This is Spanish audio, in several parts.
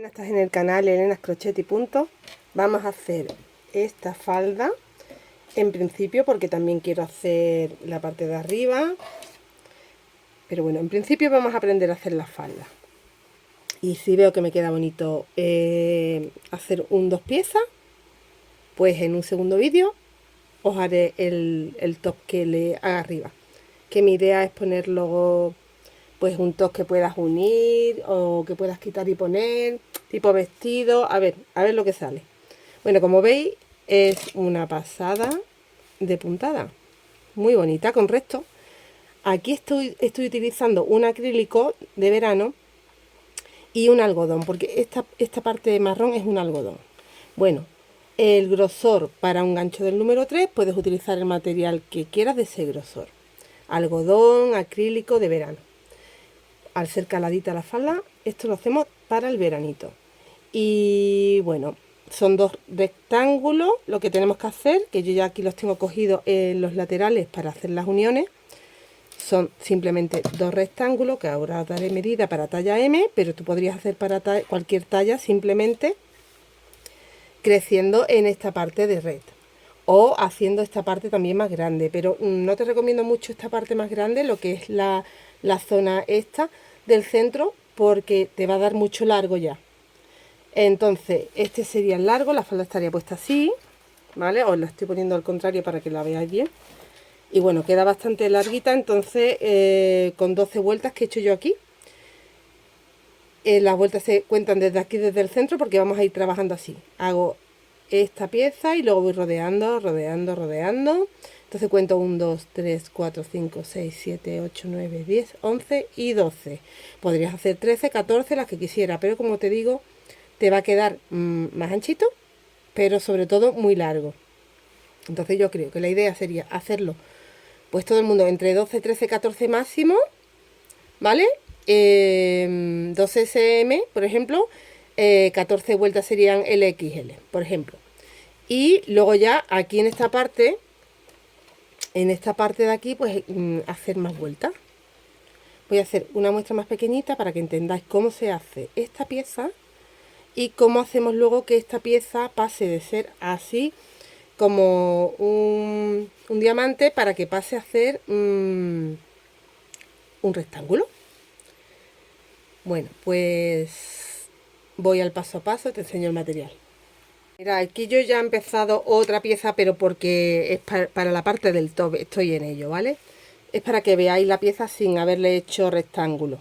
Estás en el canal Elena's Crochet y Punto. Vamos a hacer esta falda en principio porque también quiero hacer la parte de arriba, pero bueno, en principio vamos a aprender a hacer la falda. Y si veo que me queda bonito hacer un 2 piezas, pues en un segundo vídeo os haré el top que le haga arriba, que mi idea es poner luego pues un top que puedas unir o que puedas quitar y poner, tipo vestido, a ver lo que sale. Bueno, como veis es una pasada de puntada, muy bonita, con resto. Aquí estoy utilizando un acrílico de verano y un algodón, porque esta parte marrón es un algodón. Bueno, el grosor para un gancho del número 3 puedes utilizar el material que quieras de ese grosor. Algodón, acrílico de verano. Al ser caladita la falda, esto lo hacemos para el veranito. Y bueno, son 2 rectángulos lo que tenemos que hacer, que yo ya aquí los tengo cogidos en los laterales para hacer las uniones. Son simplemente 2 rectángulos que ahora os daré medida para talla M, pero tú podrías hacer para cualquier talla simplemente creciendo en esta parte de red o haciendo esta parte también más grande, pero no te recomiendo mucho esta parte más grande, lo que es la zona esta del centro, porque te va a dar mucho largo ya. Entonces este sería el largo, la falda estaría puesta así, ¿vale? Os la estoy poniendo al contrario para que la veáis bien. Y bueno, queda bastante larguita, entonces con 12 vueltas que he hecho yo aquí. Las vueltas se cuentan desde aquí, desde el centro, porque vamos a ir trabajando así. Hago esta pieza y luego voy rodeando. Entonces cuento 1, 2, 3, 4, 5, 6, 7, 8, 9, 10, 11 y 12. Podrías hacer 13, 14, las que quisiera, pero como te digo, te va a quedar más anchito, pero sobre todo muy largo. Entonces yo creo que la idea sería hacerlo, pues todo el mundo entre 12, 13, 14 máximo, ¿vale? 12 cm, por ejemplo, 14 vueltas serían LXL, por ejemplo. Y luego ya aquí en esta parte de aquí, pues hacer más vueltas. Voy a hacer una muestra más pequeñita para que entendáis cómo se hace esta pieza y cómo hacemos luego que esta pieza pase de ser así como un diamante para que pase a ser un rectángulo. Bueno, pues voy al paso a paso, te enseño el material. Mira, aquí yo ya he empezado otra pieza, pero porque es para la parte del top, estoy en ello, ¿vale? Es para que veáis la pieza sin haberle hecho rectángulo.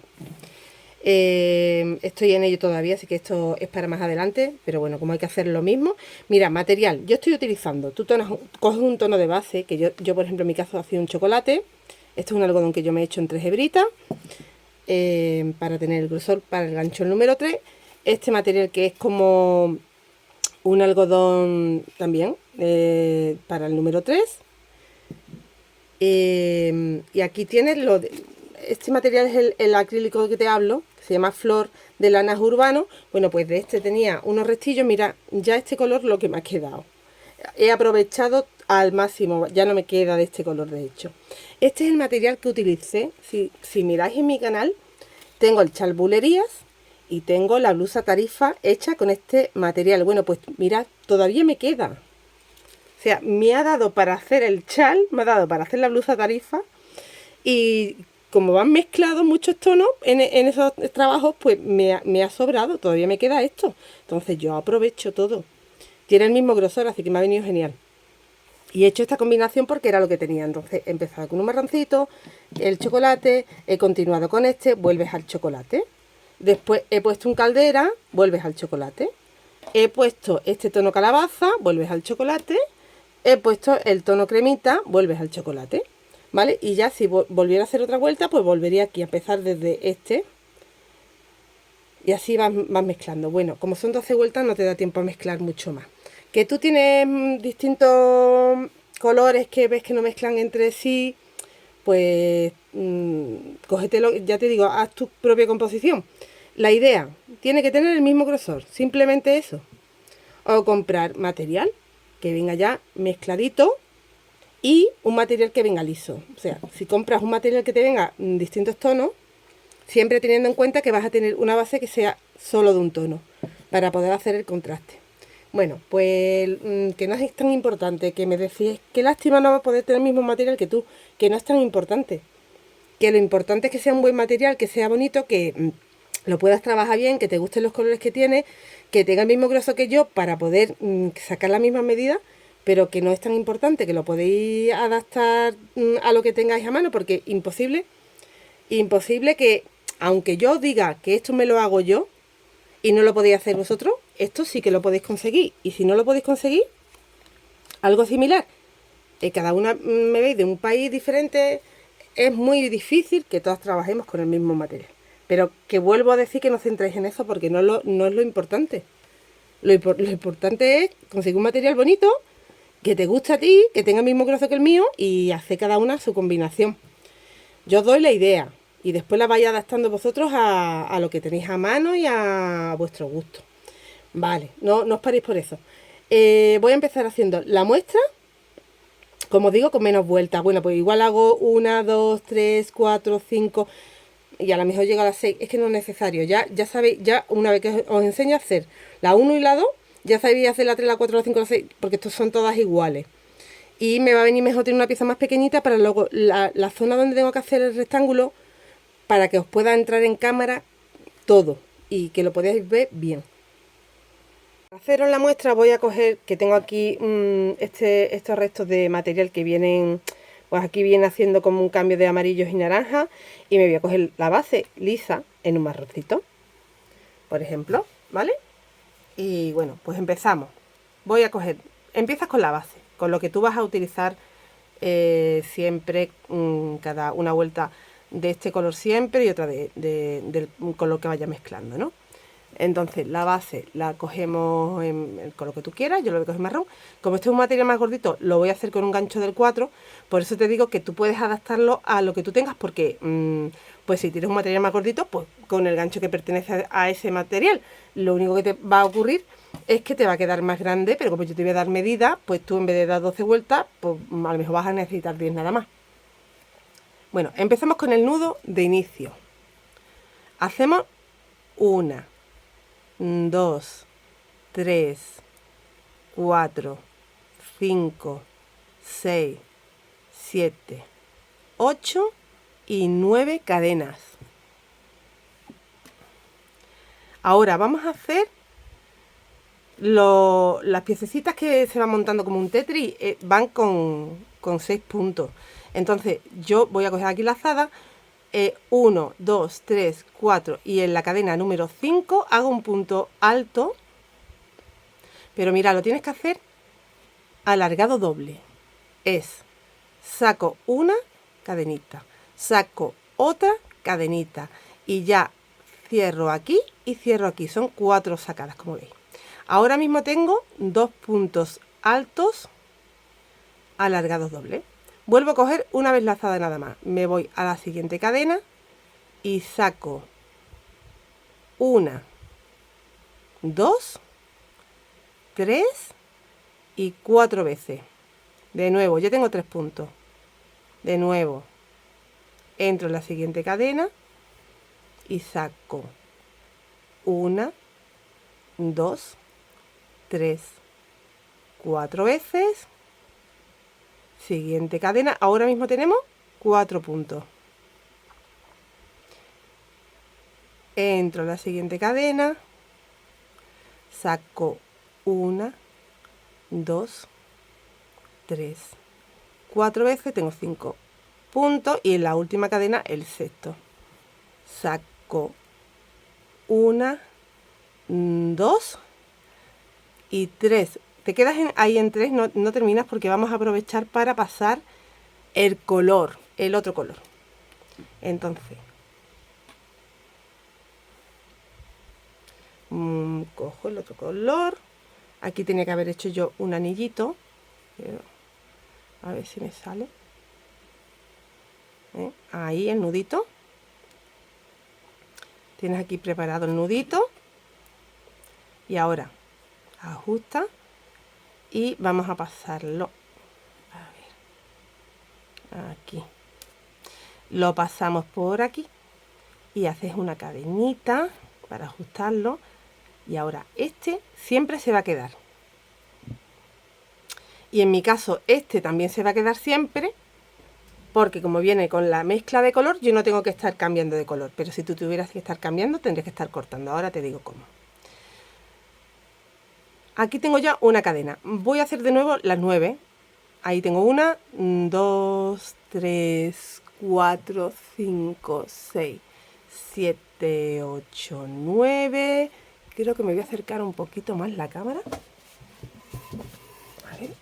Estoy en ello todavía, así que esto es para más adelante, pero bueno, como hay que hacer lo mismo. Mira, material, yo estoy utilizando, tú coges un tono de base, que yo por ejemplo en mi caso hacía un chocolate. Esto es un algodón que yo me he hecho en 3 hebritas. Para tener el grosor para el gancho número 3, este material que es como un algodón también para el número 3, y aquí tienes este material es el acrílico que te hablo, que se llama Flor de Lanas Urbano. Bueno, pues de este tenía unos restillos. Mira, ya este color lo que me ha quedado, he aprovechado al máximo, ya no me queda de este color. De hecho, este es el material que utilicé. Si miráis en mi canal, tengo el chal Bulerías y tengo la blusa Tarifa hecha con este material. Bueno, pues mirad, todavía me queda. O sea, me ha dado para hacer el chal, me ha dado para hacer la blusa Tarifa, y como van mezclados muchos tonos en esos trabajos, pues me ha sobrado, todavía me queda esto. Entonces yo aprovecho todo. Tiene el mismo grosor, así que me ha venido genial. Y he hecho esta combinación porque era lo que tenía. Entonces he empezado con un marroncito, el chocolate, he continuado con este, vuelves al chocolate. Después he puesto un caldera, vuelves al chocolate. He puesto este tono calabaza, vuelves al chocolate. He puesto el tono cremita, vuelves al chocolate. ¿Vale? Y ya si volviera a hacer otra vuelta, pues volvería aquí a empezar desde este. Y así vas mezclando. Bueno, como son 12 vueltas no te da tiempo a mezclar mucho más. Que tú tienes distintos colores que ves que no mezclan entre sí, pues cógetelo, ya te digo, haz tu propia composición. La idea tiene que tener el mismo grosor, simplemente eso. O comprar material que venga ya mezcladito y un material que venga liso. O sea, si compras un material que te venga distintos tonos, siempre teniendo en cuenta que vas a tener una base que sea solo de un tono. para poder hacer el contraste. Bueno, pues que no es tan importante, que me decís, qué lástima no poder tener el mismo material que tú, que no es tan importante. Que lo importante es que sea un buen material, que sea bonito, que lo puedas trabajar bien, que te gusten los colores que tiene, que tenga el mismo grosor que yo para poder sacar la misma medida, pero que no es tan importante, que lo podéis adaptar a lo que tengáis a mano, porque imposible que, aunque yo diga que esto me lo hago yo y no lo podéis hacer vosotros, esto sí que lo podéis conseguir. Y si no lo podéis conseguir, algo similar, cada una me veis de un país diferente, es muy difícil que todos trabajemos con el mismo material. Pero que vuelvo a decir que no os centréis en eso porque no es lo importante. Lo importante es conseguir un material bonito, que te guste a ti, que tenga el mismo grosor que el mío y hacer cada una su combinación. Yo os doy la idea y después la vais adaptando vosotros a lo que tenéis a mano y a vuestro gusto. Vale, no os paréis por eso. Voy a empezar haciendo la muestra, como digo, con menos vueltas. Bueno, pues igual hago 1, 2, 3, 4, 5 y a lo mejor llega a las 6. Es que no es necesario. Ya sabéis, ya una vez que os enseño a hacer la 1 y la 2, ya sabéis hacer la 3, la 4, la 5, la 6, porque estos son todas iguales. Y me va a venir mejor tener una pieza más pequeñita para luego la zona donde tengo que hacer el rectángulo, para que os pueda entrar en cámara todo y que lo podáis ver bien. Para haceros la muestra voy a coger, que tengo aquí estos restos de material que vienen, pues aquí viene haciendo como un cambio de amarillos y naranjas, y me voy a coger la base lisa en un marroncito, por ejemplo, ¿vale? Y bueno, pues empezamos. Voy a coger, empiezas con la base, con lo que tú vas a utilizar siempre, cada una vuelta de este color siempre y otra del color que vaya mezclando, ¿no? Entonces la base la cogemos en el color que tú quieras, yo lo voy a coger marrón. Como este es un material más gordito, lo voy a hacer con un gancho del 4, por eso te digo que tú puedes adaptarlo a lo que tú tengas, porque pues si tienes un material más gordito, pues con el gancho que pertenece a ese material, lo único que te va a ocurrir es que te va a quedar más grande, pero como yo te voy a dar medida, pues tú en vez de dar 12 vueltas, pues a lo mejor vas a necesitar 10 nada más. Bueno, empezamos con el nudo de inicio. Hacemos 1, 2, 3, 4, 5, 6, 7, 8 y 9 cadenas. Ahora vamos a hacer las piececitas que se van montando como un Tetris, van con 6 puntos. Entonces yo voy a coger aquí la lazada, 1, 2, 3, 4 y en la cadena número 5 hago un punto alto, pero mira, lo tienes que hacer alargado doble. Saco una cadenita, saco otra cadenita y ya cierro aquí y cierro aquí. Son 4 sacadas, como veis. Ahora mismo tengo 2 puntos altos alargados doble. Vuelvo a coger una vez lazada nada más. Me voy a la siguiente cadena y saco 1, 2, 3 y 4 veces. De nuevo, ya tengo 3 puntos. De nuevo, entro en la siguiente cadena y saco 1, 2, 3, 4 veces. Siguiente cadena, ahora mismo tenemos 4 puntos. Entro en la siguiente cadena, saco 1, 2, 3, 4 veces, tengo 5 puntos y en la última cadena el sexto. Saco 1, 2 y 3. Te quedas ahí en 3, no terminas porque vamos a aprovechar para pasar el color, el otro color. Entonces, cojo el otro color. Aquí tenía que haber hecho yo un anillito. A ver si me sale. Ahí el nudito. Tienes aquí preparado el nudito. Y ahora ajusta. Y vamos a pasarlo. A ver. Aquí. Lo pasamos por aquí. Y haces una cadenita para ajustarlo. Y ahora este siempre se va a quedar. Y en mi caso este también se va a quedar siempre, porque como viene con la mezcla de color, yo no tengo que estar cambiando de color. Pero si tú tuvieras que estar cambiando, tendrías que estar cortando. Ahora te digo cómo. Aquí tengo ya una cadena. Voy a hacer de nuevo las 9. Ahí tengo 1, 2, 3, 4, 5, 6, 7, 8, 9. Creo que me voy a acercar un poquito más la cámara. A ver.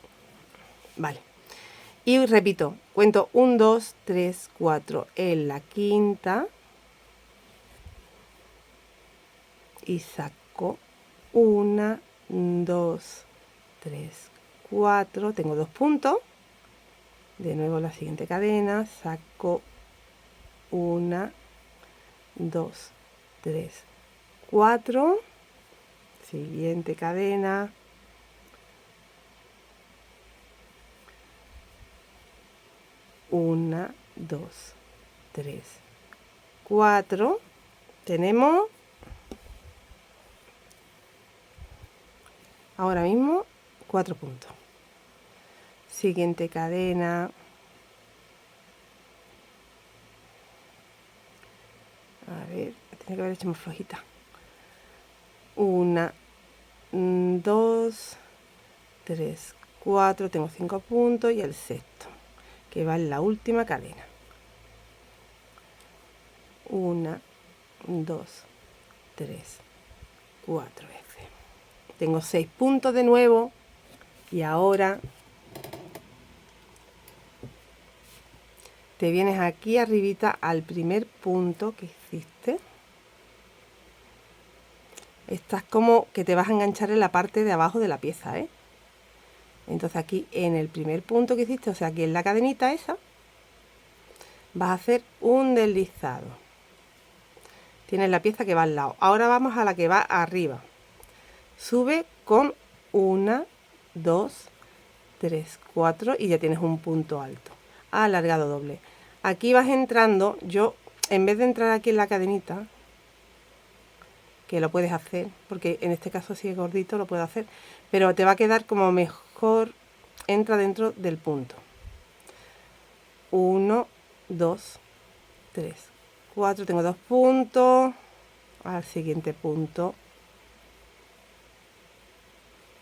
Vale. Y repito, cuento 1, 2, 3, 4 en la quinta. Y saco 1, 2, 3, 4. Tengo 2 puntos. De nuevo la siguiente cadena. Saco 1, 2, 3, 4. Siguiente cadena. 1, 2, 3, 4. Tenemos ahora mismo 4 puntos. Siguiente cadena. A ver, tiene que haber hecho más flojita. 1, 2, 3, 4. Tengo 5 puntos y el sexto, que va en la última cadena. 1, 2, 3, 4 veces. Tengo 6 puntos de nuevo y ahora te vienes aquí arribita al primer punto que hiciste. Estás como que te vas a enganchar en la parte de abajo de la pieza, ¿eh? Entonces aquí en el primer punto que hiciste, o sea, aquí en la cadenita esa, vas a hacer un deslizado. Tienes la pieza que va al lado. Ahora vamos a la que va arriba. Sube con 1, 2, 3, 4 y ya tienes un punto alto. Alargado doble. Aquí vas entrando, yo en vez de entrar aquí en la cadenita, que lo puedes hacer, porque en este caso si es gordito lo puedo hacer, pero te va a quedar como mejor, entra dentro del punto. 1, 2, 3, 4, tengo 2 puntos, al siguiente punto,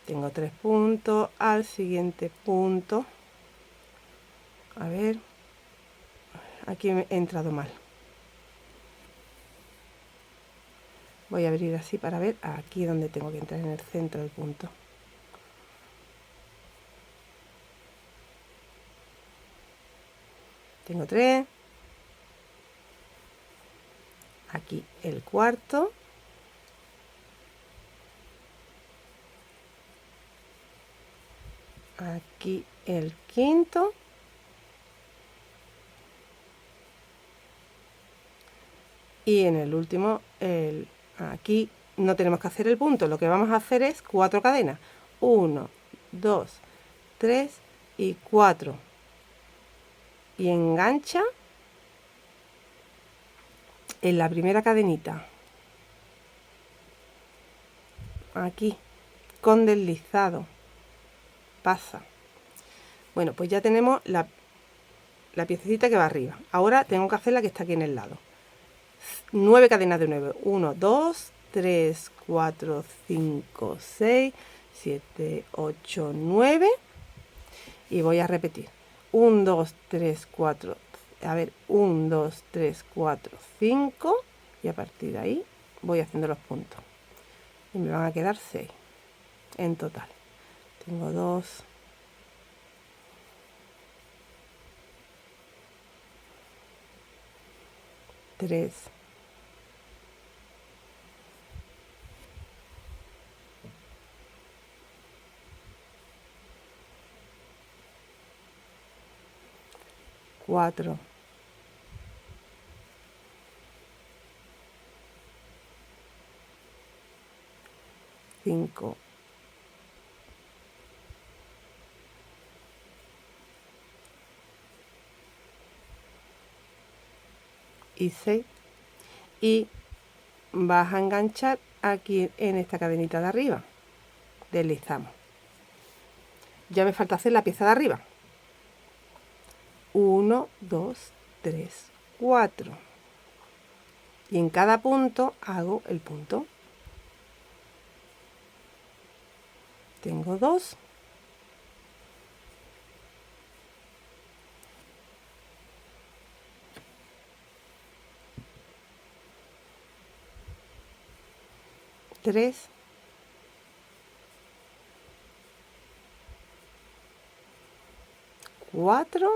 tengo 3 puntos, al siguiente punto, a ver, aquí he entrado mal. Voy a abrir así para ver aquí donde tengo que entrar, en el centro del punto. Tengo 3. Aquí el cuarto. Aquí el quinto. Y en el último, aquí no tenemos que hacer el punto. Lo que vamos a hacer es 4 cadenas. 1, 2, 3 y 4. Y engancha en la primera cadenita. Aquí, con deslizado. Pasa. Bueno, pues ya tenemos la piececita que va arriba. Ahora tengo que hacer la que está aquí en el lado. 9 cadenas de 9. 1, 2, 3, 4, 5, 6, 7, 8, 9. Y voy a repetir. 1, 2, 3, 4. A ver, 1, 2, 3, 4, 5. Y a partir de ahí voy haciendo los puntos. Y me van a quedar 6 en total. Tengo 2. 3. 4. 5. Y 6. Y vas a enganchar aquí en esta cadenita de arriba. Deslizamos. Ya me falta hacer la pieza de arriba. 1, 2, 3, 4. Y en cada punto hago el punto. Tengo 2. Tres, 4,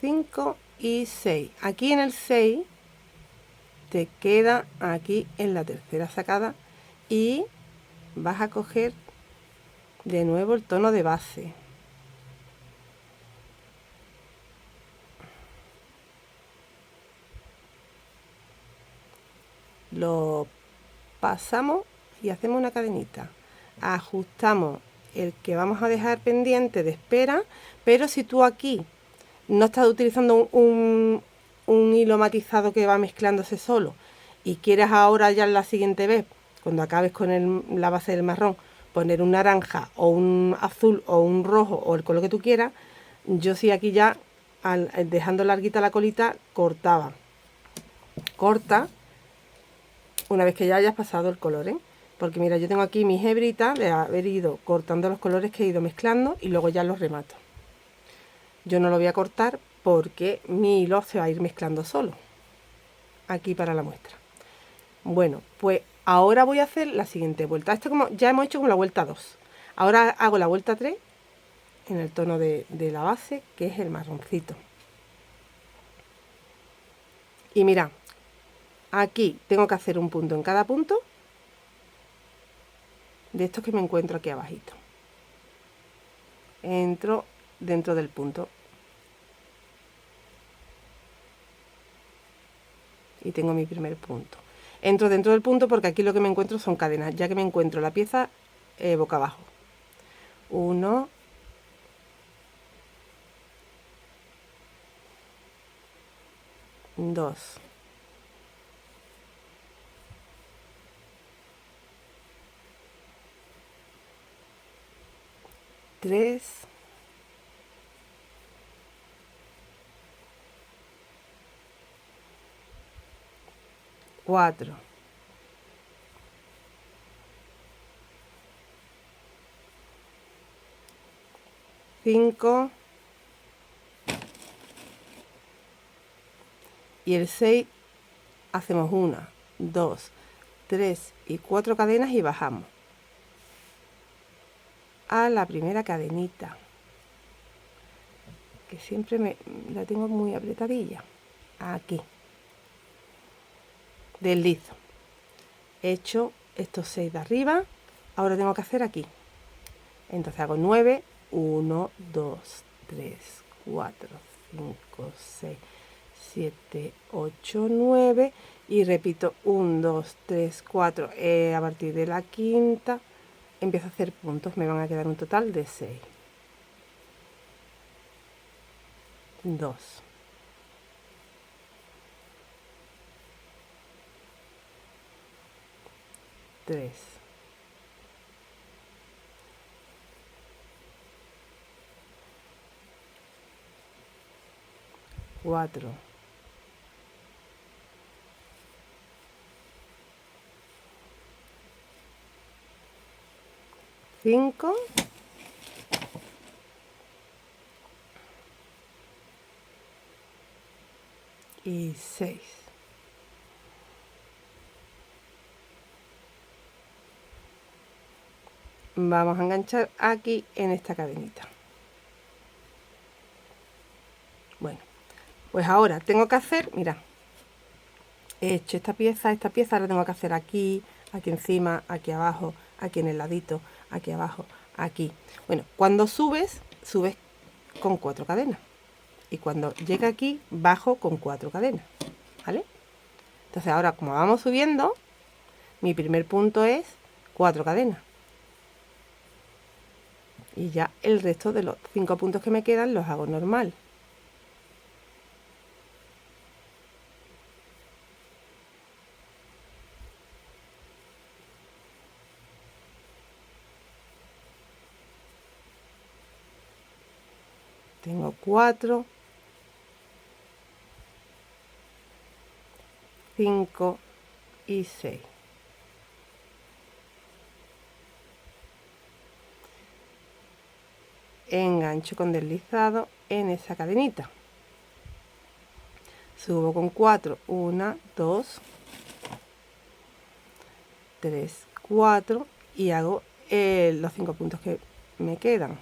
5 y 6. Aquí en el 6 te queda aquí en la tercera sacada y vas a coger de nuevo el tono de base. Lo pasamos y hacemos una cadenita. Ajustamos el que vamos a dejar pendiente de espera, pero si tú aquí no estás utilizando un hilo matizado que va mezclándose solo y quieres ahora ya la siguiente vez, cuando acabes con la base del marrón, poner un naranja o un azul o un rojo o el color que tú quieras, yo sí aquí ya, dejando larguita la colita, cortaba. Corta una vez que ya hayas pasado el color, ¿eh? Porque mira, yo tengo aquí mis hebritas de haber ido cortando los colores que he ido mezclando y luego ya los remato. Yo no lo voy a cortar porque mi hilo se va a ir mezclando solo. Aquí para la muestra. Bueno, pues ahora voy a hacer la siguiente vuelta. Esto como ya hemos hecho como la vuelta 2. Ahora hago la vuelta 3 en el tono de la base, que es el marroncito. Y mira, aquí tengo que hacer un punto en cada punto de estos que me encuentro aquí abajito. Entro dentro del punto. Y tengo mi primer punto. Entro dentro del punto porque aquí lo que me encuentro son cadenas, ya que me encuentro la pieza boca abajo. 1, 2, 3, 4, 5 y el 6 hacemos 1, 2, 3 y 4 cadenas y bajamos a la primera cadenita, que siempre la tengo muy apretadilla. Aquí deslizo, he hecho estos 6 de arriba, ahora tengo que hacer aquí, entonces hago 9, 1, 2, 3, 4, 5, 6, 7, 8, 9 y repito 1, 2, 3, 4, a partir de la quinta empiezo a hacer puntos, me van a quedar un total de 6, 2, 3, 4, 5 y 6. Vamos a enganchar aquí en esta cadenita. Bueno, pues ahora tengo que hacer, mira, he hecho esta pieza la tengo que hacer aquí, aquí encima, aquí abajo, aquí en el ladito, aquí abajo, aquí. Bueno, cuando subes con 4 cadenas. Y cuando llega aquí, bajo con 4 cadenas, ¿vale? Entonces ahora, como vamos subiendo, mi primer punto es 4 cadenas. Y ya el resto de los 5 puntos que me quedan los hago normal. tengo 4, 5 y 6. Engancho con deslizado en esa cadenita. Subo con 4, 1, 2, 3, 4 y hago los 5 puntos que me quedan.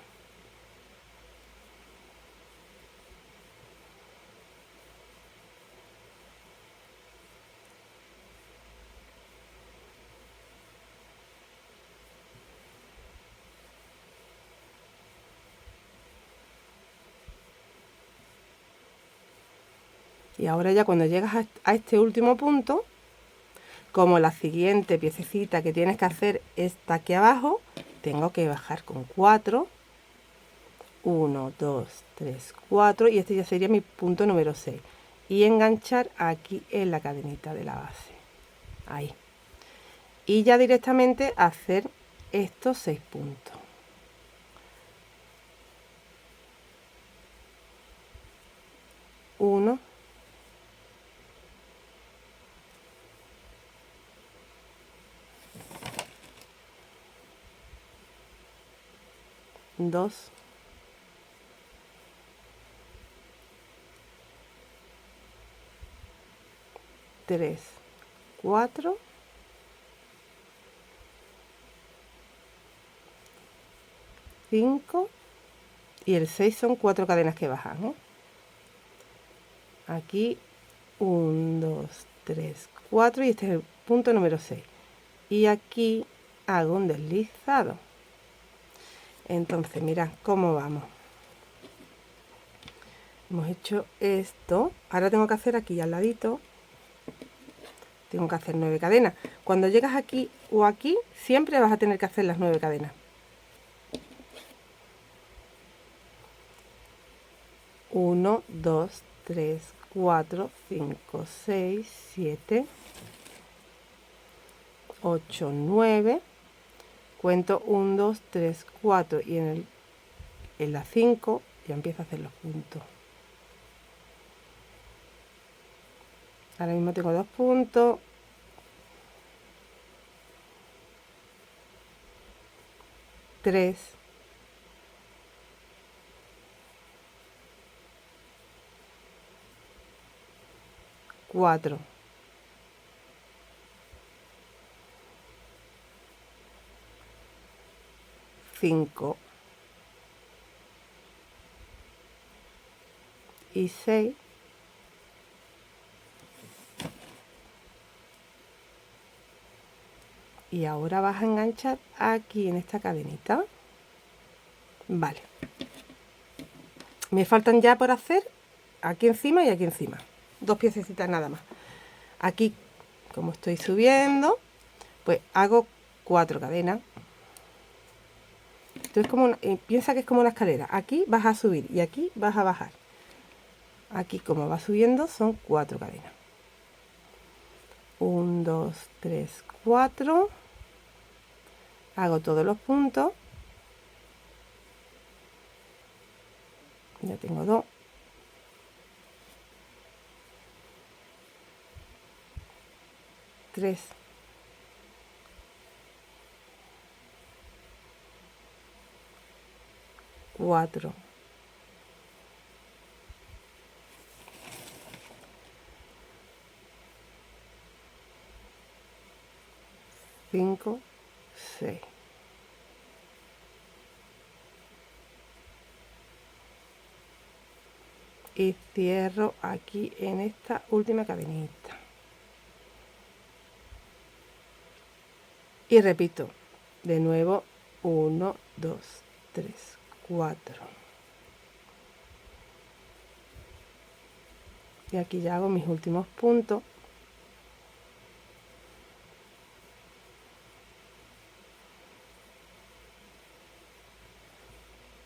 Y ahora ya cuando llegas a este último punto, como la siguiente piececita que tienes que hacer está aquí abajo, tengo que bajar con 4, 1, 2, 3, 4 y este ya sería mi punto número 6. Y enganchar aquí en la cadenita de la base, ahí. Y ya directamente hacer estos 6 puntos. 1, 2, 3, 4, 5 y el 6 son 4 cadenas que bajan, ¿eh? Aquí 1, 2, 3, 4 y este es el punto número 6. Y aquí hago un deslizado. Entonces, mirad cómo vamos. Hemos hecho esto. Ahora tengo que hacer aquí al ladito. Tengo que hacer 9 cadenas. Cuando llegas aquí o aquí, siempre vas a tener que hacer las 9 cadenas. 1, 2, 3, 4, 5, 6, 7, 8, 9. Cuento 1, 2, 3, 4 y en la 5 ya empiezo a hacer los puntos. Ahora mismo tengo 2 puntos. 3, 4, 5 y 6. Y ahora vas a enganchar aquí en esta cadenita. Vale. Me faltan ya por hacer aquí encima y aquí encima. 2 piececitas nada más. Aquí, como estoy subiendo, pues hago 4 cadenas. Entonces, piensa que es como una escalera. Aquí vas a subir y aquí vas a bajar. Aquí, como va subiendo, son 4 cadenas. 1, 2, 3, 4. Hago todos los puntos. Ya tengo 2. 3. 4. 5, 6. Y cierro aquí en esta última cadenita. Y repito de nuevo 1, 2, 3, 4. Y aquí ya hago mis últimos puntos.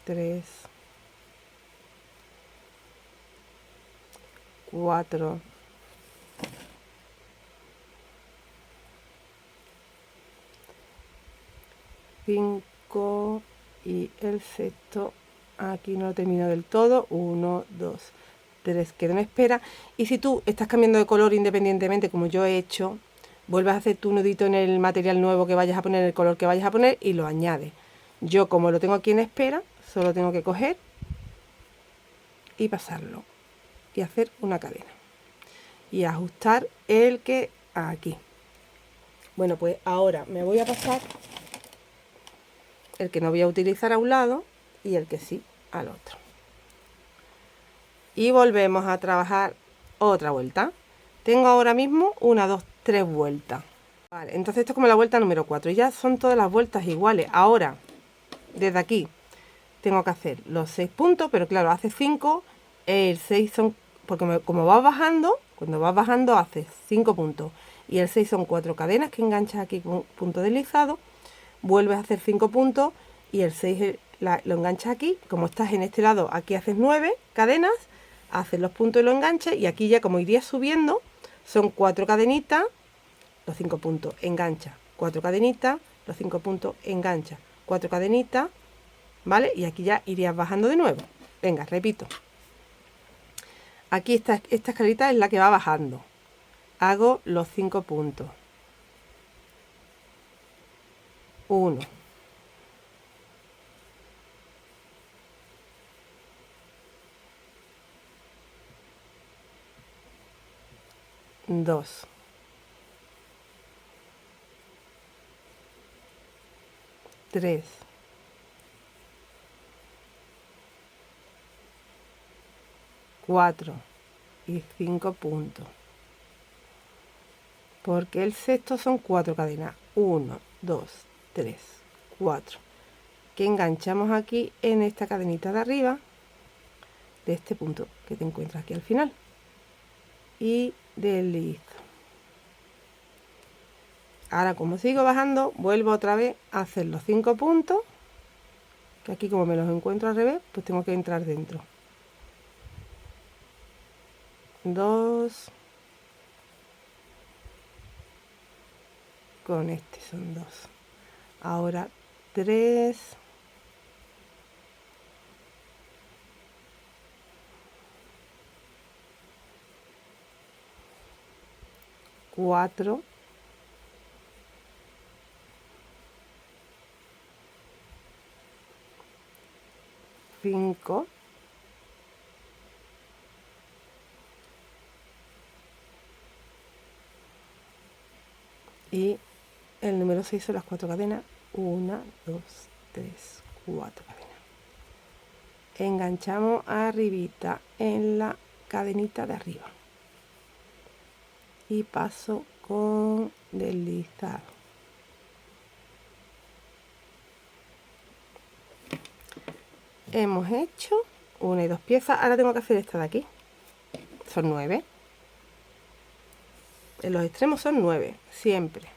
Tres, 4, 5 y el sexto aquí no lo termino del todo, 1, 2, 3, quedo en espera. Y si tú estás cambiando de color independientemente, como yo he hecho, vuelves a hacer tu nudito en el material nuevo que vayas a poner, el color que vayas a poner, y lo añades. Yo, como lo tengo aquí en espera, solo tengo que coger y pasarlo y hacer una cadena y ajustar el que aquí. Bueno, pues ahora me voy a pasar el que no voy a utilizar a un lado y el que sí al otro. Y volvemos a trabajar otra vuelta. Tengo ahora mismo 1, 2, 3 vueltas. Vale, entonces esto es como la vuelta número 4. Y ya son todas las vueltas iguales. Ahora, desde aquí, tengo que hacer los 6 puntos, pero claro, hace 5. El 6 son, porque como vas bajando, cuando vas bajando haces 5 puntos. Y el 6 son 4 cadenas que enganchas aquí con punto deslizado. Vuelves a hacer 5 puntos y el 6 lo enganchas aquí. Como estás en este lado, aquí haces 9 cadenas, haces los puntos y lo enganchas. Y aquí ya como irías subiendo, son 4 cadenitas, los 5 puntos, engancha, 4 cadenitas, los 5 puntos, engancha, 4 cadenitas, ¿vale? Y aquí ya irías bajando de nuevo. Venga, repito. Aquí esta escalerita es la que va bajando. Hago los 5 puntos. 1, 2, 3, 4 y 5 puntos. Porque el sexto son 4 cadenas. 1, 2, 3, 4. Que enganchamos aquí en esta cadenita de arriba de este punto que te encuentras aquí al final. Y deslizo. Ahora, como sigo bajando, vuelvo otra vez a hacer los 5 puntos. Que aquí, como me los encuentro al revés, pues tengo que entrar dentro. 2. Con este son 2. Ahora 3. 4. 5. Y el número 6 son las 4 cadenas. 1, 2, 3, 4 cadenas. Enganchamos arribita en la cadenita de arriba. Y paso con deslizado. Hemos hecho 1 y 2 piezas. Ahora tengo que hacer esta de aquí. Son 9. En los extremos son 9, siempre.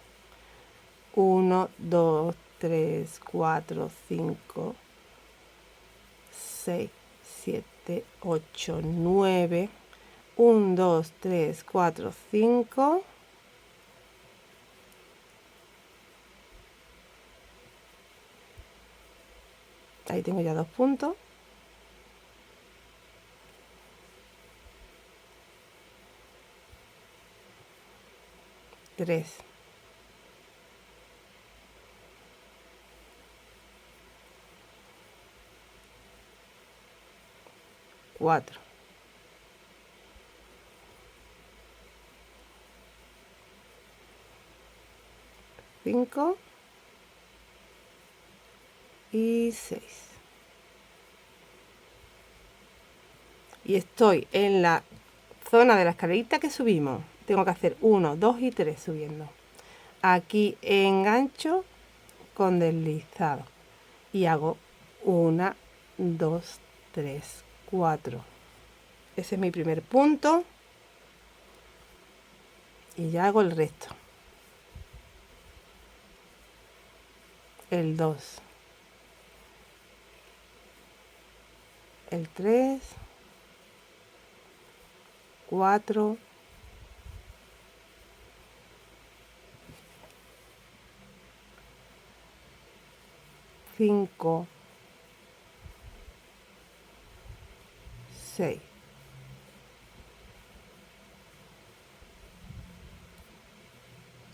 1, 2, 3, 4, 5, 6, 7, 8, 9. 1, 2, 3, 4, 5. Ahí tengo ya 2 puntos. Tres. 4. 5 y 6. Y estoy en la zona de la escalerita que subimos. Tengo que hacer 1, 2 y 3 subiendo. Aquí engancho con deslizado y hago 1, 2, 3, 4. Ese es mi primer punto y ya hago el resto. El 2, el 3, 4, 5, 6.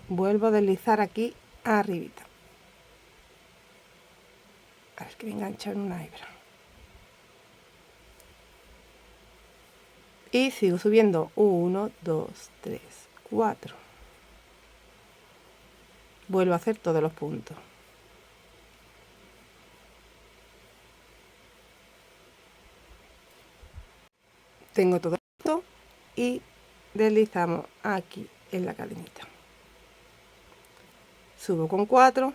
Vuelvo a deslizar aquí arribita. A ver que me engancha en una hebra. Y sigo subiendo 1, 2, 3, 4. Vuelvo a hacer todos los puntos. Tengo todo esto y deslizamos aquí en la cadenita. Subo con 4.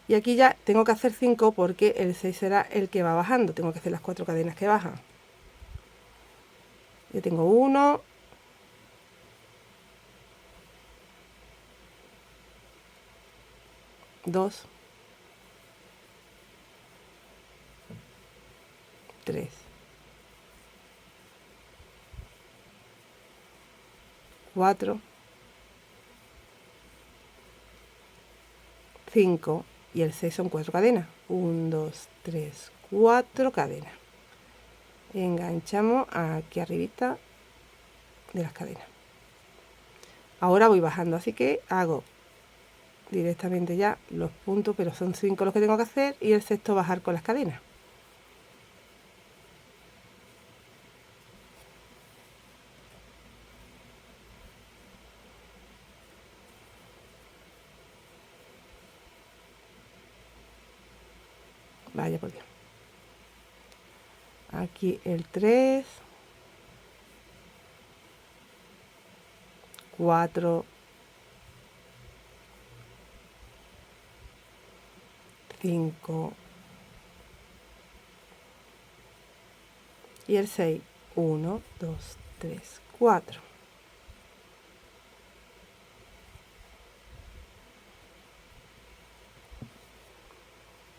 Y aquí ya tengo que hacer 5 porque el 6 será el que va bajando. Tengo que hacer las 4 cadenas que bajan. Yo tengo 1, 2, 3, 4, 5 y el 6 son 4 cadenas. 1, 2, 3, 4 cadenas. Enganchamos aquí arribita de las cadenas. Ahora voy bajando, así que hago directamente ya los puntos, pero son 5 los que tengo que hacer y el sexto bajar con las cadenas. Vaya por Dios. Aquí el 3, 4, 5 y el 6. 1, 2, 3, 4.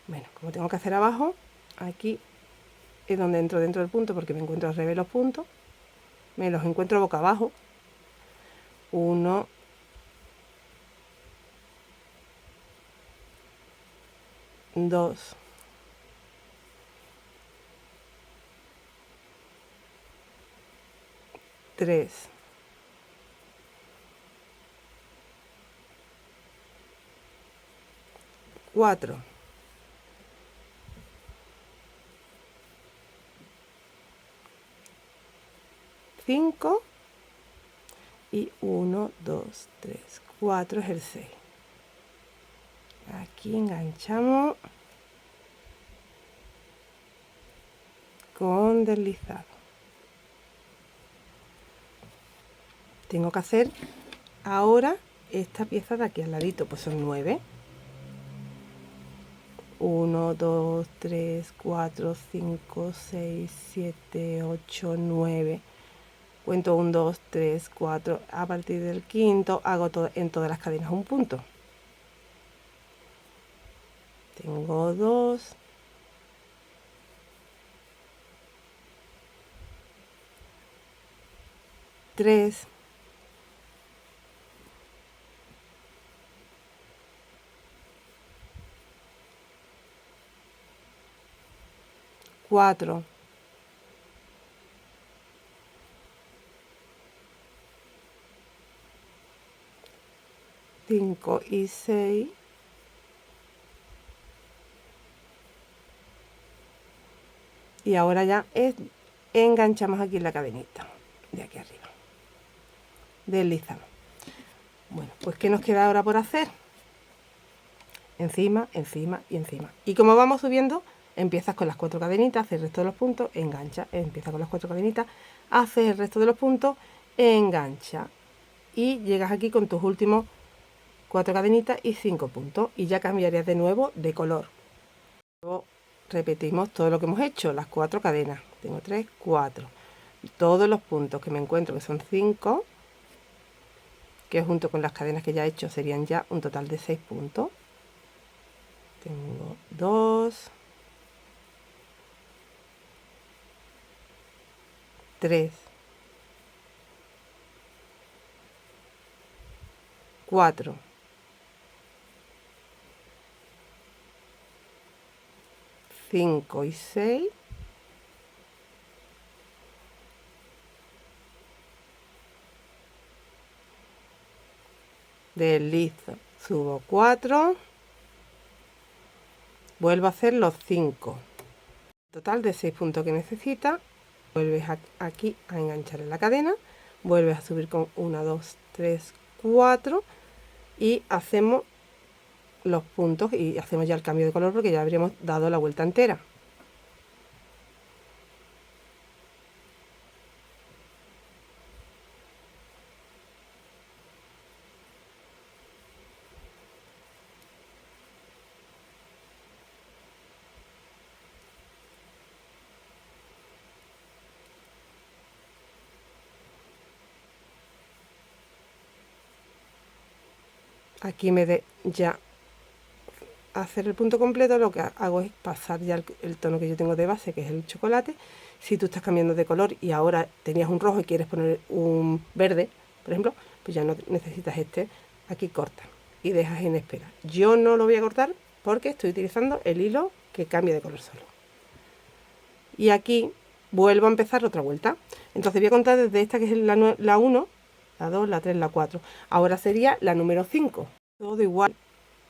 Bueno, como tengo que hacer abajo, aquí es donde entro dentro del punto porque me encuentro al revés los puntos. Me los encuentro boca abajo. 1, 2, 3, 4, 5 y 1, 2, 3, 4 es el 6. Aquí enganchamos con deslizado. Tengo que hacer ahora esta pieza de aquí al ladito, pues son 9. 1, 2, 3, 4, 5, 6, 7, 8, 9. Cuento 1, 2, 3, 4. A partir del quinto hago en todas las cadenas un punto. Tengo 2. 3. 4. 5 y 6. Y ahora ya enganchamos aquí en la cadenita de aquí arriba. Deslizamos. Bueno, pues ¿qué nos queda ahora por hacer? Encima, encima y encima. Y como vamos subiendo, empiezas con las 4 cadenitas, haces el resto de los puntos, engancha, empieza con las 4 cadenitas, haces el resto de los puntos, engancha. Y llegas aquí con tus últimos 4 cadenitas y 5 puntos. Y ya cambiarías de nuevo de color. Luego repetimos todo lo que hemos hecho, las 4 cadenas. Tengo 3, 4. Todos los puntos que me encuentro, que son 5, que junto con las cadenas que ya he hecho serían ya un total de 6 puntos. Tengo 2, 3, 4, 5, 5 y 6. Deslizo, subo 4, vuelvo a hacer los 5, total de 6 puntos que necesita. Vuelves aquí a enganchar en la cadena, vuelves a subir con 1, 2, 3, 4 y hacemos los puntos y hacemos ya el cambio de color porque ya habríamos dado la vuelta entera. Aquí ya hacer el punto completo, lo que hago es pasar ya el tono que yo tengo de base, que es el chocolate. Si tú estás cambiando de color y ahora tenías un rojo y quieres poner un verde, por ejemplo, pues ya no necesitas este. Aquí corta y dejas en espera. Yo no lo voy a cortar porque estoy utilizando el hilo que cambia de color solo. Y aquí vuelvo a empezar otra vuelta. Entonces voy a contar desde esta que es la 1, la 2, la 3, la 4. Ahora sería la número 5. Todo igual.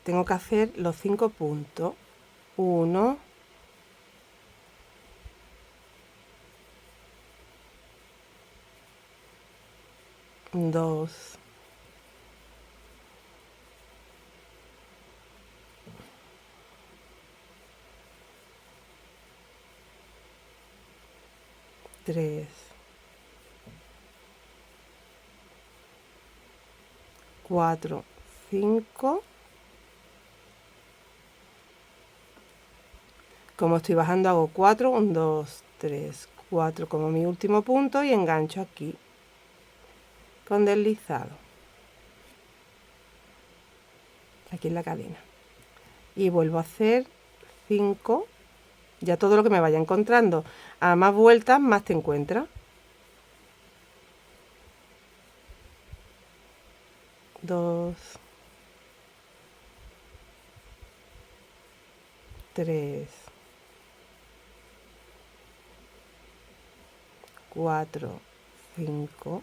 Tengo que hacer los 5 puntos. 1, 2, 3, 4, 5. Como estoy bajando hago 4, 1, 2, 3, 4 como mi último punto y engancho aquí con deslizado. Aquí en la cadena. Y vuelvo a hacer 5. Ya todo lo que me vaya encontrando. A más vueltas, más te encuentras. 2, 3, 4, 5.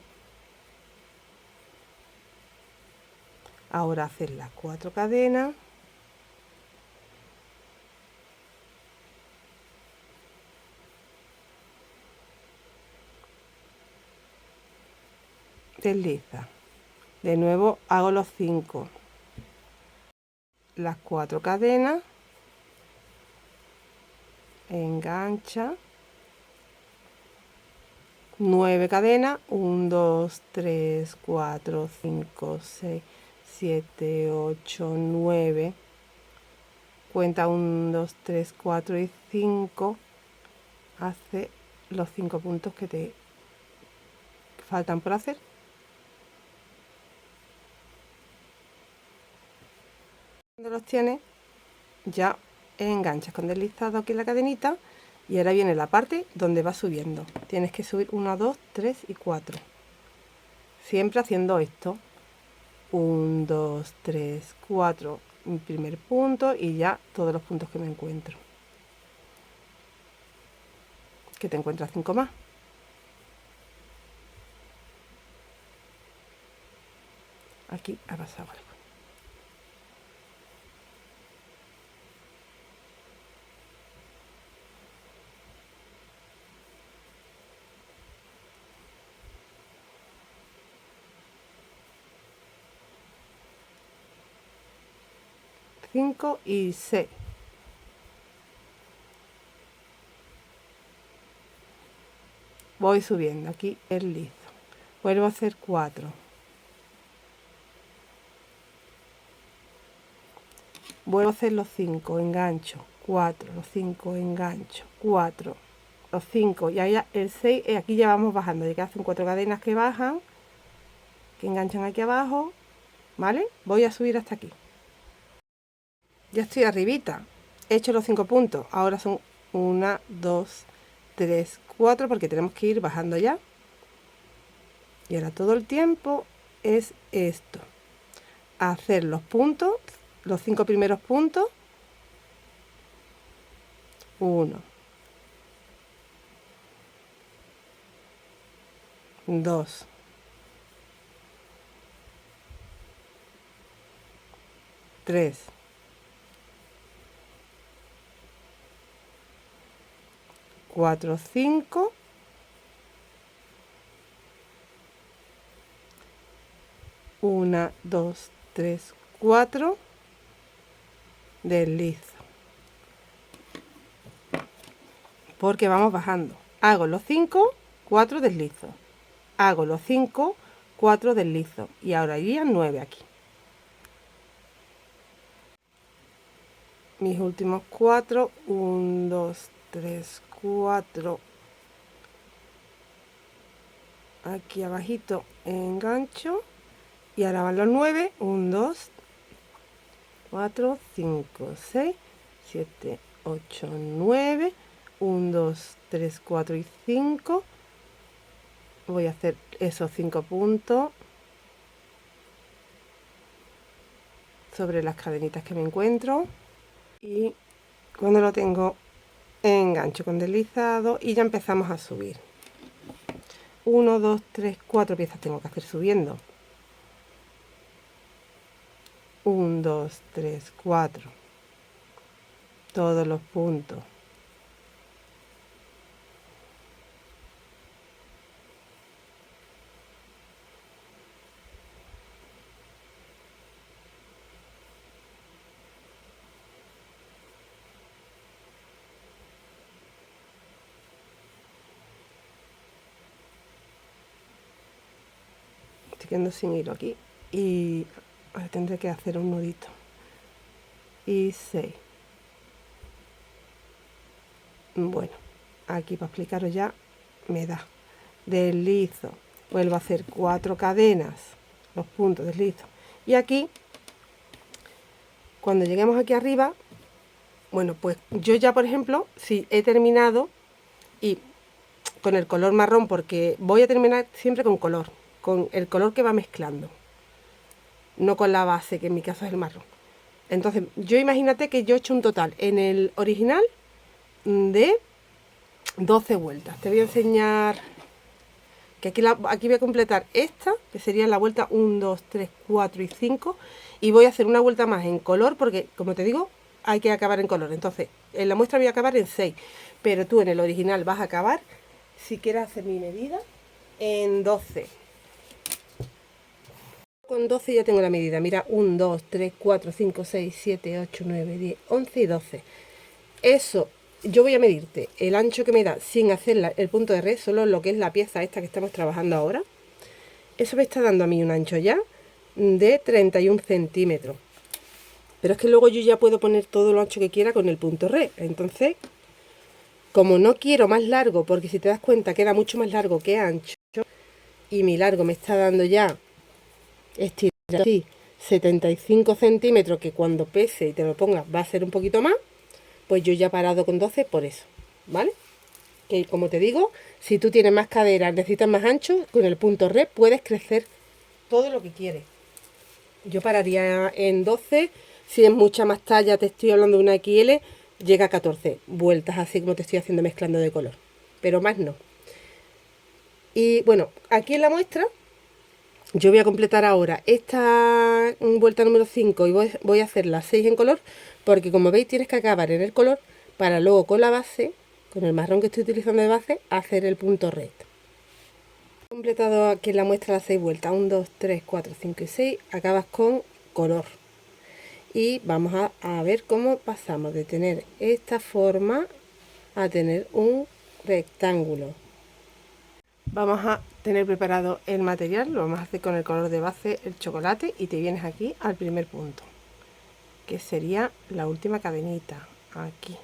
Ahora hacer las 4 cadenas. Desliza. De nuevo hago los 5. Las 4 cadenas. Engancha. 9 cadenas. 1, 2, 3, 4, 5, 6, 7, 8, 9. Cuenta 1, 2, 3, 4 y 5. Hace los 5 puntos que te faltan por hacer. Cuando los tienes, ya enganchas con deslizado aquí en la cadenita y ahora viene la parte donde va subiendo. Tienes que subir 1, 2, 3 y 4. Siempre haciendo esto. 1, 2, 3, 4. Mi primer punto y ya todos los puntos que me encuentro. Que te encuentras 5 más. Aquí ha pasado algo. Cinco y 6. Voy subiendo aquí el lizo. Vuelvo a hacer 4. Vuelvo a hacer los 5, engancho, 4, los 5, engancho, 4, los 5 y ahí el 6, aquí ya vamos bajando, ya que hacen 4 cadenas que bajan, que enganchan aquí abajo, ¿vale? Voy a subir hasta aquí. Ya estoy arribita, he hecho los 5 puntos, ahora son 1, 2, 3, 4 porque tenemos que ir bajando ya. Y ahora todo el tiempo es esto, hacer los puntos, los 5 primeros puntos, 1, 2, 3, 4, 5, 1, 2, 3, 4, deslizo, porque vamos bajando. Hago los 5, 4 deslizo, hago los 5, 4 deslizo y ahora iría 9 aquí. Mis últimos 4, 1, 2, 3, 4, aquí abajito engancho y ahora van los 9, 1, 2, 4, 5, 6, 7, 8, 9, 1, 2, 3, 4 y 5. Voy a hacer esos 5 puntos sobre las cadenitas que me encuentro y cuando lo tengo engancho con deslizado y ya empezamos a subir. 1, 2, 3, 4 piezas tengo que hacer subiendo. 1, 2, 3, 4. Todos los puntos. Estoy quedando sin hilo aquí y ahora tendré que hacer un nudito. Y 6. Bueno, aquí para explicaros ya me da. Deslizo, vuelvo a hacer 4 cadenas, los puntos deslizo. Y aquí, cuando lleguemos aquí arriba, bueno, pues yo ya, por ejemplo, si he terminado y con el color marrón, porque voy a terminar siempre con color, con el color que va mezclando, no con la base, que en mi caso es el marrón. Entonces, yo imagínate que yo he hecho un total en el original de 12 vueltas. Te voy a enseñar que aquí voy a completar esta, que sería la vuelta 1, 2, 3, 4 y 5. Y voy a hacer una vuelta más en color, porque, como te digo, hay que acabar en color. Entonces, en la muestra voy a acabar en 6, pero tú en el original vas a acabar, si quieres hacer mi medida, en 12. Con 12 ya tengo la medida. Mira, 1, 2, 3, 4, 5, 6, 7, 8, 9, 10, 11 y 12. Eso, yo voy a medirte el ancho que me da sin hacer el punto de red, solo lo que es la pieza esta que estamos trabajando ahora. Eso me está dando a mí un ancho ya de 31 centímetros. Pero es que luego yo ya puedo poner todo lo ancho que quiera con el punto red. Entonces, como no quiero más largo, porque si te das cuenta queda mucho más largo que ancho, y mi largo me está dando ya estirar así 75 centímetros, que cuando pese y te lo pongas va a ser un poquito más, pues yo ya he parado con 12 por eso, ¿vale? Que como te digo, si tú tienes más cadera, necesitas más ancho, con el punto red puedes crecer todo lo que quieres. Yo pararía en 12, si es mucha más talla, te estoy hablando de una XL, llega a 14 vueltas, así como te estoy haciendo mezclando de color, pero más no. Y bueno, aquí en la muestra yo voy a completar ahora esta vuelta número 5 y voy a hacer las 6 en color, porque como veis tienes que acabar en el color para luego con la base, con el marrón que estoy utilizando de base, hacer el punto red. He completado aquí en la muestra las 6 vueltas, 1, 2, 3, 4, 5 y 6, acabas con color. Y vamos a ver cómo pasamos de tener esta forma a tener un rectángulo. Vamos a tener preparado el material, lo vamos a hacer con el color de base, el chocolate, y te vienes aquí al primer punto, que sería la última cadenita, aquí.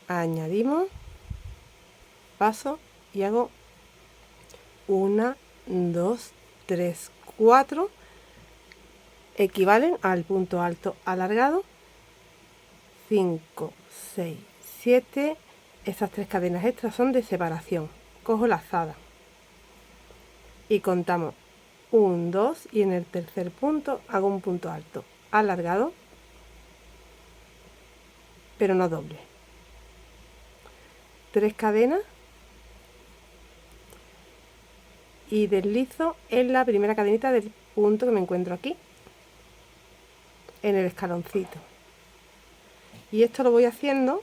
Añadimos, paso y hago 1, 2, 3, 4, equivalen al punto alto alargado, 5, 6, 7. Esas 3 cadenas extras son de separación. Cojo lazada y contamos 1, 2 y en el tercer punto hago un punto alto alargado pero no doble. 3 cadenas y deslizo en la primera cadenita del punto que me encuentro aquí, en el escaloncito. Y esto lo voy haciendo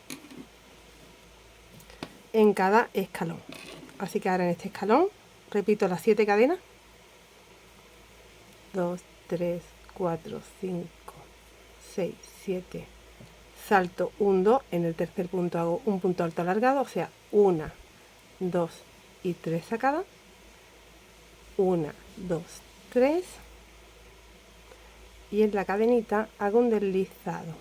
en cada escalón. Así que ahora en este escalón repito las 7 cadenas. 2, 3, 4, 5, 6, 7. Salto 1, 2. En el tercer punto hago un punto alto alargado, o sea, 1, 2 y 3 sacadas. 1, 2, 3. Y en la cadenita hago un deslizado.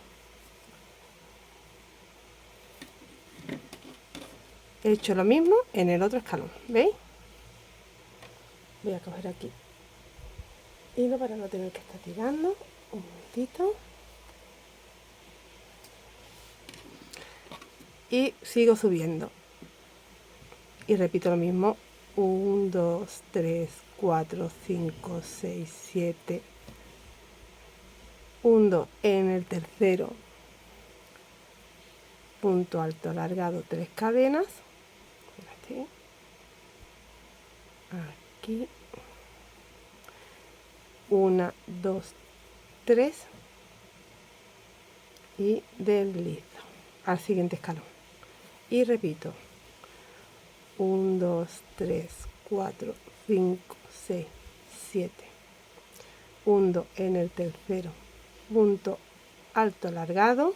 He hecho lo mismo en el otro escalón, ¿veis? Voy a coger aquí hilo para no tener que estar tirando. Un momentito. Y sigo subiendo. Y repito lo mismo. 1, 2, 3, 4, 5, 6, 7. 1, 2 en el tercero. Punto alto alargado, 3 cadenas. Aquí. 1, 2, 3. Y deslizo al siguiente escalón. Y repito. 1, 2, 3, 4, 5, 6, 7. 1, 2 en el tercero. Punto alto alargado.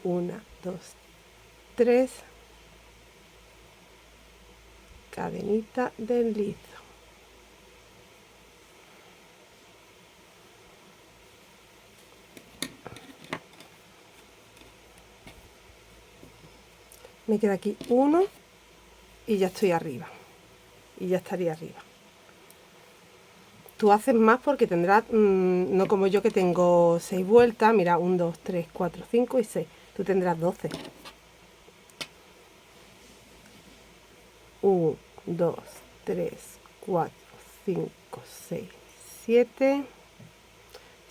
1, 2, 3. Cadenita deslizo. Me queda aquí uno y ya estoy arriba. Y ya estaría arriba. Tú haces más porque tendrás, no como yo que tengo 6 vueltas. Mira, 1, 2, 3, 4, 5 y 6. Tú tendrás 12. 1, 2, 3, 4, 5, 6, 7.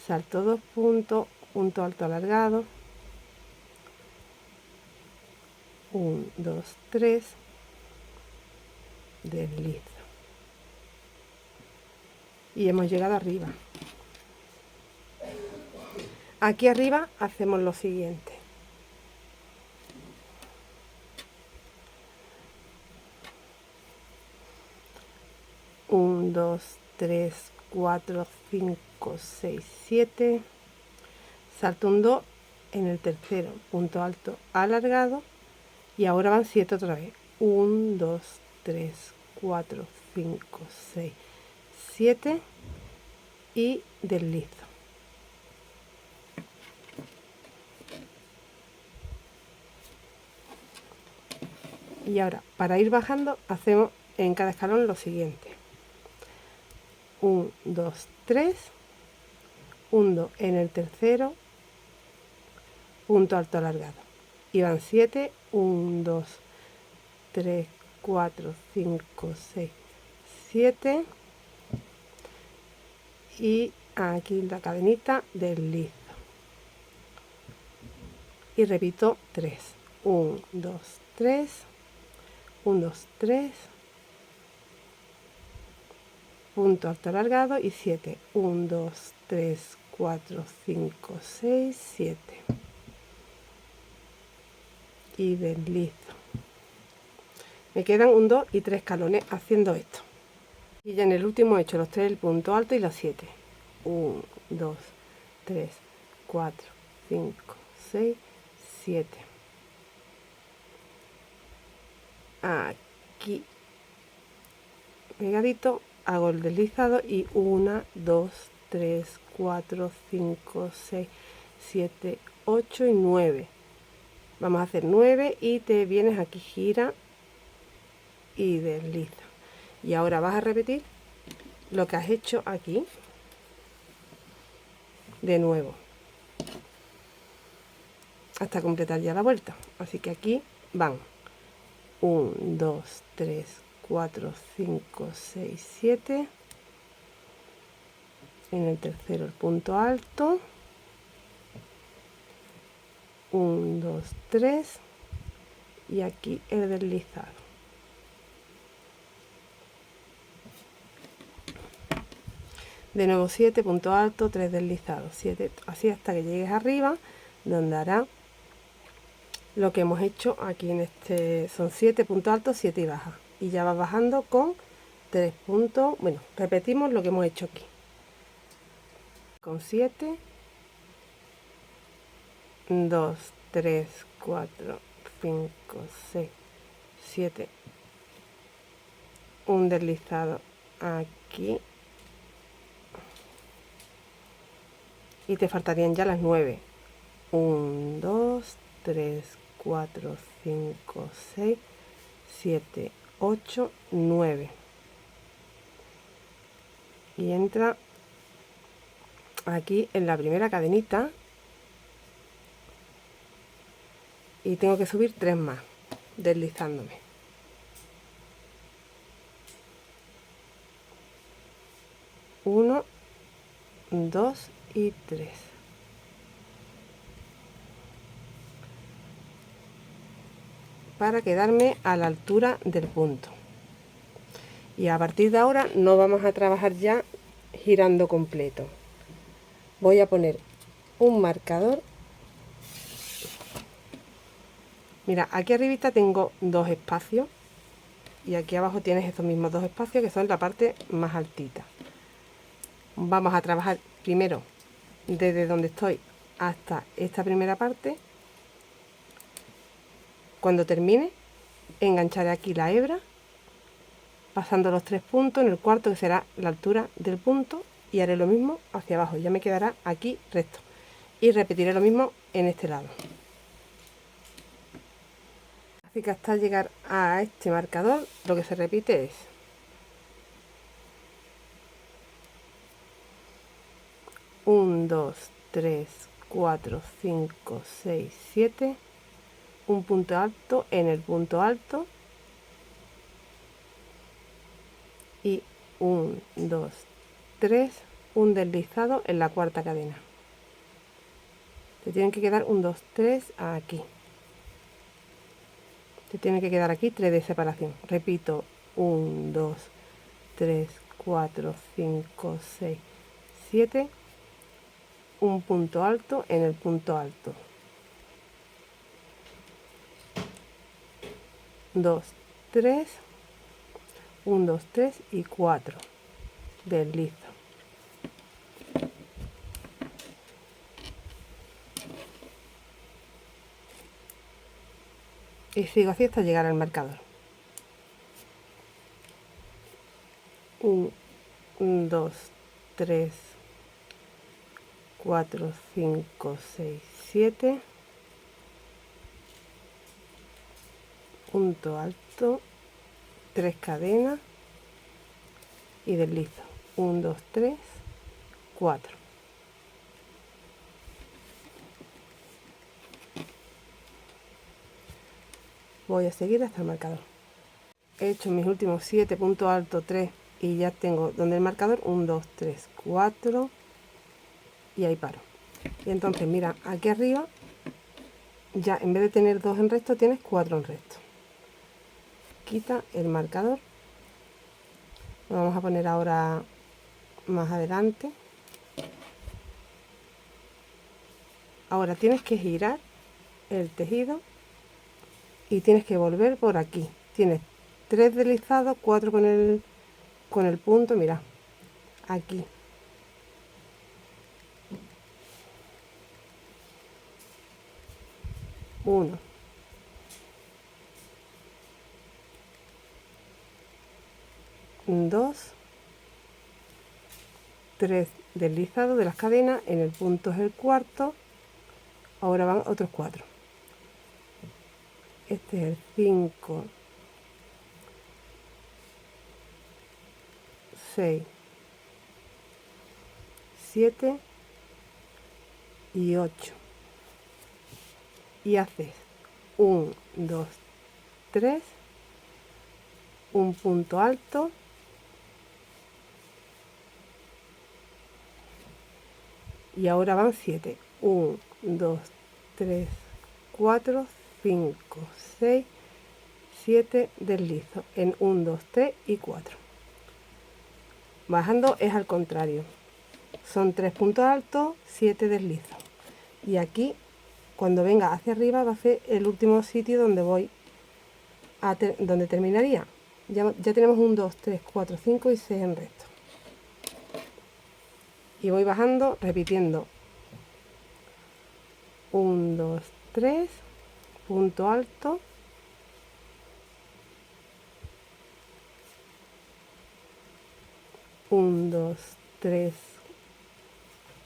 Salto 2 puntos, punto alto alargado. 1, 2, 3. Deslizo. Y hemos llegado arriba. Aquí arriba hacemos lo siguiente. Un, 2, 3, 4, 5, 6, 7. Salto un 2 en el tercero, punto alto alargado. Y ahora van 7 otra vez. 1, 2, 3, 4, 5, 6, 7. Y deslizo. Y ahora, para ir bajando, hacemos en cada escalón lo siguiente. 1, 2, 3. 1, 2 en el tercero, punto alto alargado. Y van 7. 1, 2, 3, 4, 5, 6, 7. Y aquí la cadenita deslizo. Y repito 3. 1, 2, 3. 1, 2, 3. Punto alto alargado y 7. 1, 2, 3, 4, 5, 6, 7. Y deslizo. Me quedan 1, 2 y 3 escalones haciendo esto. Y ya en el último he hecho los 3 el punto alto y las 7. 1, 2, 3, 4, 5, 6, 7. Aquí pegadito hago el deslizado y 1, 2, 3, 4, 5, 6, 7, 8 y 9. Vamos a hacer 9 y te vienes aquí, gira y desliza. Y ahora vas a repetir lo que has hecho aquí de nuevo hasta completar ya la vuelta. Así que aquí van 1, 2, 3, 4, 5, 6, 7. En el tercero el punto alto. 1, 2, 3 y aquí el deslizado. De nuevo 7, punto alto, 3 deslizados, 7, así hasta que llegues arriba, donde hará lo que hemos hecho aquí en este. Son 7 puntos altos, 7 y baja, y ya vas bajando con 3 puntos. Bueno, repetimos lo que hemos hecho aquí con 7, 2, 3, 4, 5, 6, 7, un deslizado aquí y te faltarían ya las 9. 1, 2, 3, 4, 5, 6, 7, 8, 9 y entra aquí en la primera cadenita y tengo que subir 3 más deslizándome. 1, 2 y 3. Para quedarme a la altura del punto. Y a partir de ahora no vamos a trabajar ya girando completo. Voy a poner un marcador. Mira, aquí arribita tengo 2 espacios y aquí abajo tienes estos mismos 2 espacios que son la parte más altita. Vamos a trabajar primero desde donde estoy hasta esta primera parte. Cuando termine, engancharé aquí la hebra, pasando los 3 puntos en el cuarto, que será la altura del punto, y haré lo mismo hacia abajo. Ya me quedará aquí recto. Y repetiré lo mismo en este lado. Así que hasta llegar a este marcador, lo que se repite es 1, 2, 3, 4, 5, 6, 7, un punto alto en el punto alto y 1, 2, 3, un deslizado en la cuarta cadena. Te tienen que quedar 1, 2, 3 aquí. Te tiene que quedar aquí 3 de separación. Repito, 1, 2, 3, 4, 5, 6, 7, un punto alto en el punto alto. 2, 3, 1, 2, 3 y 4. Deslizo. Y sigo así hasta llegar al marcador. 1, 2, 3, 4, 5, 6, 7. Punto alto, 3 cadenas y deslizo. 1, 2, 3, 4. Voy a seguir hasta el marcador. He hecho mis últimos 7 puntos altos, 3, y ya tengo donde el marcador 1, 2, 3, 4 y ahí paro. Y entonces mira, aquí arriba ya en vez de tener 2 en recto tienes 4 en recto. Quita el marcador. Lo vamos a poner ahora más adelante. Ahora tienes que girar el tejido y tienes que volver por aquí. Tienes 3 deslizados, 4 con el punto, mira, aquí. Uno. 2, 3 deslizados de las cadenas, en el punto es el cuarto, ahora van otros 4. Este es el 5, 6, 7 y 8. Y haces 1, 2, 3, un punto alto, y ahora van 7. 1, 2, 3, 4, 5, 6, 7 deslizo en 1, 2, 3 y 4. Bajando es al contrario, son 3 puntos altos, 7 deslizos, y aquí cuando venga hacia arriba va a ser el último sitio donde voy a donde terminaría. Ya tenemos 1, 2, 3, 4, 5 y 6 en recto, y voy bajando repitiendo 1, 2, 3, punto alto, 1, 2, 3,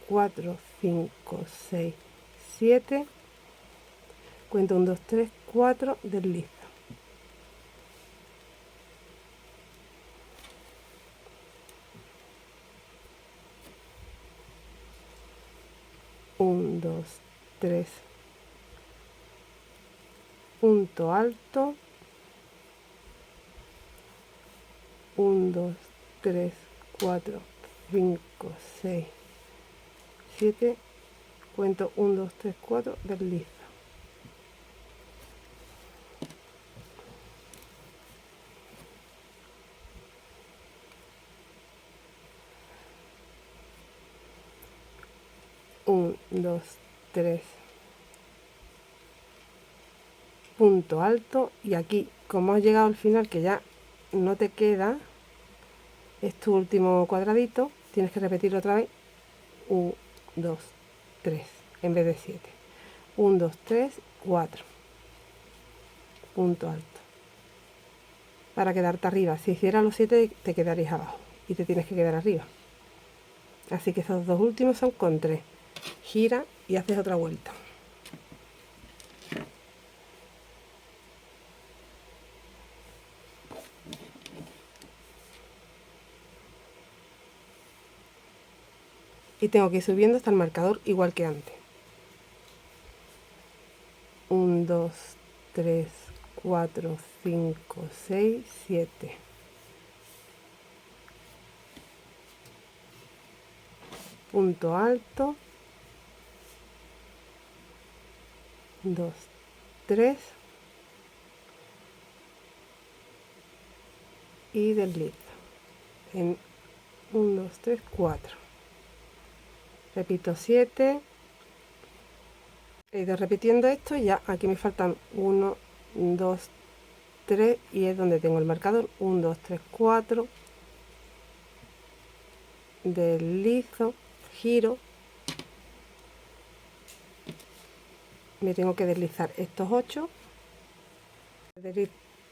4, 5, 6, 7, cuento 1, 2, 3, 4, deslizo. 1, 2, 3, punto alto, 1, 2, 3, 4, 5, 6, 7, cuento 1, 2, 3, 4, deslizo. Un, dos, tres, punto alto, y aquí como has llegado al final que ya no te queda, es tu último cuadradito, tienes que repetirlo otra vez, 1, 2, 3 en vez de 7, 1, 2, 3, 4, punto alto, para quedarte arriba. Si hicieras los 7 te quedarías abajo y te tienes que quedar arriba, así que esos dos últimos son con 3, gira y haces otra vuelta. Y tengo que ir subiendo hasta el marcador igual que antes. 1, 2, 3, 4, 5, 6, 7. Punto alto. 2, 3. Y deslizo. En 1, 2, 3, 4. Repito 7. He ido repitiendo esto y ya aquí me faltan 1, 2, 3 y es donde tengo el marcador. 1, 2, 3, 4. Deslizo, giro. Me tengo que deslizar estos 8.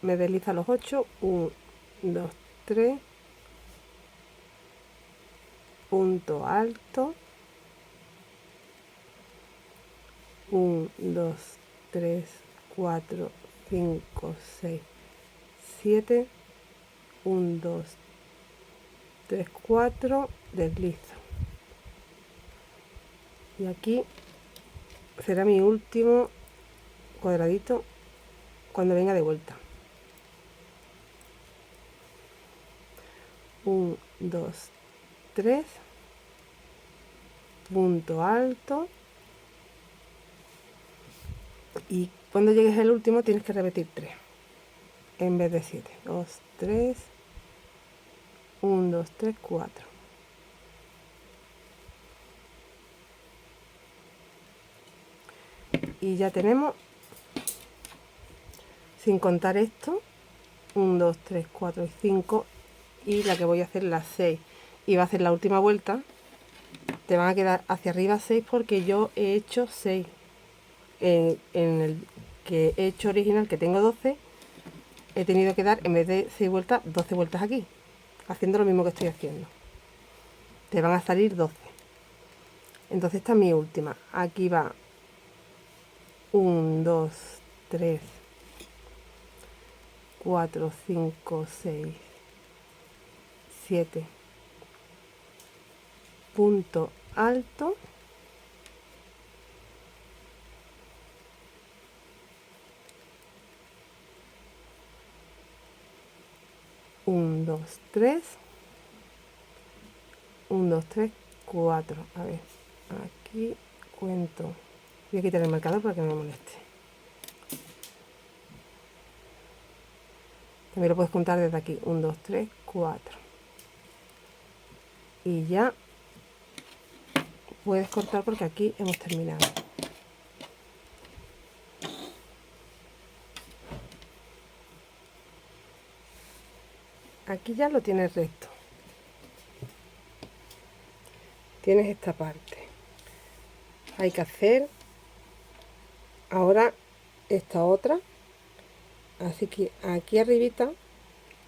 Me desliza los 8. 1, 2, 3. Punto alto. 1, 2, 3, 4, 5, 6, 7. 1, 2, 3, 4. Deslizo. Y aquí será mi último cuadradito cuando venga de vuelta. 1, 2, 3. Punto alto. Y cuando llegues al último tienes que repetir 3 en vez de 7. 2, 3. 1, 2, 3, 4. Y ya tenemos, sin contar esto, 1, 2, 3, 4 y 5, y la que voy a hacer las 6 y va a hacer la última vuelta. Te van a quedar hacia arriba 6 porque yo he hecho 6 en el que he hecho original, que tengo 12, he tenido que dar en vez de 6 vueltas 12 vueltas aquí, haciendo lo mismo que estoy haciendo. Te van a salir 12. Entonces esta es mi última. Aquí va 1, 2, 3, 4, 5, 6, 7. Punto alto. 1, 2, 3. 1, 2, 3, 4. A ver, aquí cuento. Voy a quitar el marcador para que no me moleste. También lo puedes contar desde aquí. 1, 2, 3, 4. Y ya puedes cortar porque aquí hemos terminado. Aquí ya lo tienes recto. Tienes esta parte. Hay que hacer ahora esta otra. Así que aquí arribita,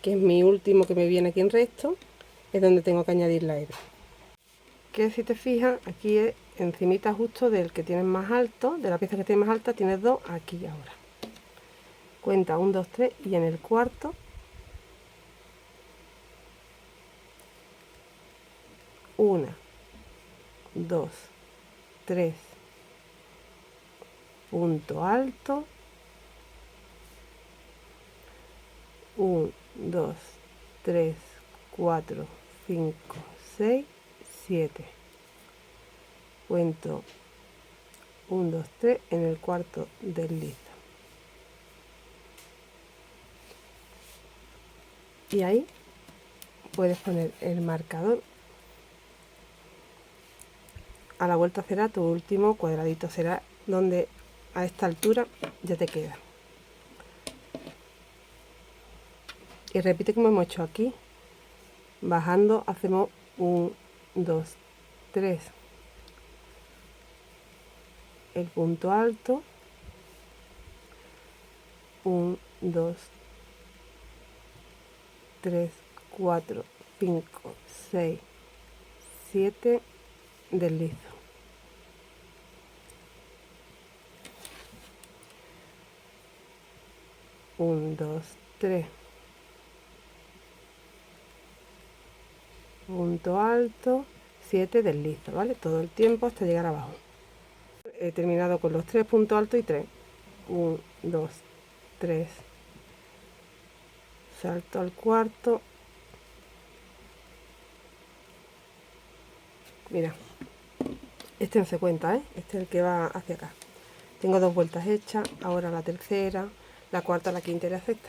que es mi último que me viene aquí en recto, es donde tengo que añadir la hebra. Que si te fijas, aquí es encimita justo del que tienes más alto, de la pieza que tienes más alta, tienes dos aquí ahora. Cuenta 1, 2, 3 y en el cuarto una, 2, 3, punto alto, 1, 2, 3, 4, 5, 6, 7. Cuento 1, 2, 3 en el cuarto deslizo. Y ahí puedes poner el marcador. A la vuelta será tu último cuadradito, será donde a esta altura ya te queda. Y repite como hemos hecho aquí. Bajando hacemos 1, 2, 3. El punto alto. 1, 2, 3, 4, 5, 6, 7. Deslizo. Un, dos, tres. Punto alto, 7 deslizo, ¿vale? Todo el tiempo hasta llegar abajo. He terminado con los 3 puntos altos y 3. 1, 2, 3. Salto al cuarto. Mira, este no se cuenta, ¿eh? Este es el que va hacia acá. Tengo 2 vueltas hechas, ahora la tercera, la cuarta, la quinta y la sexta.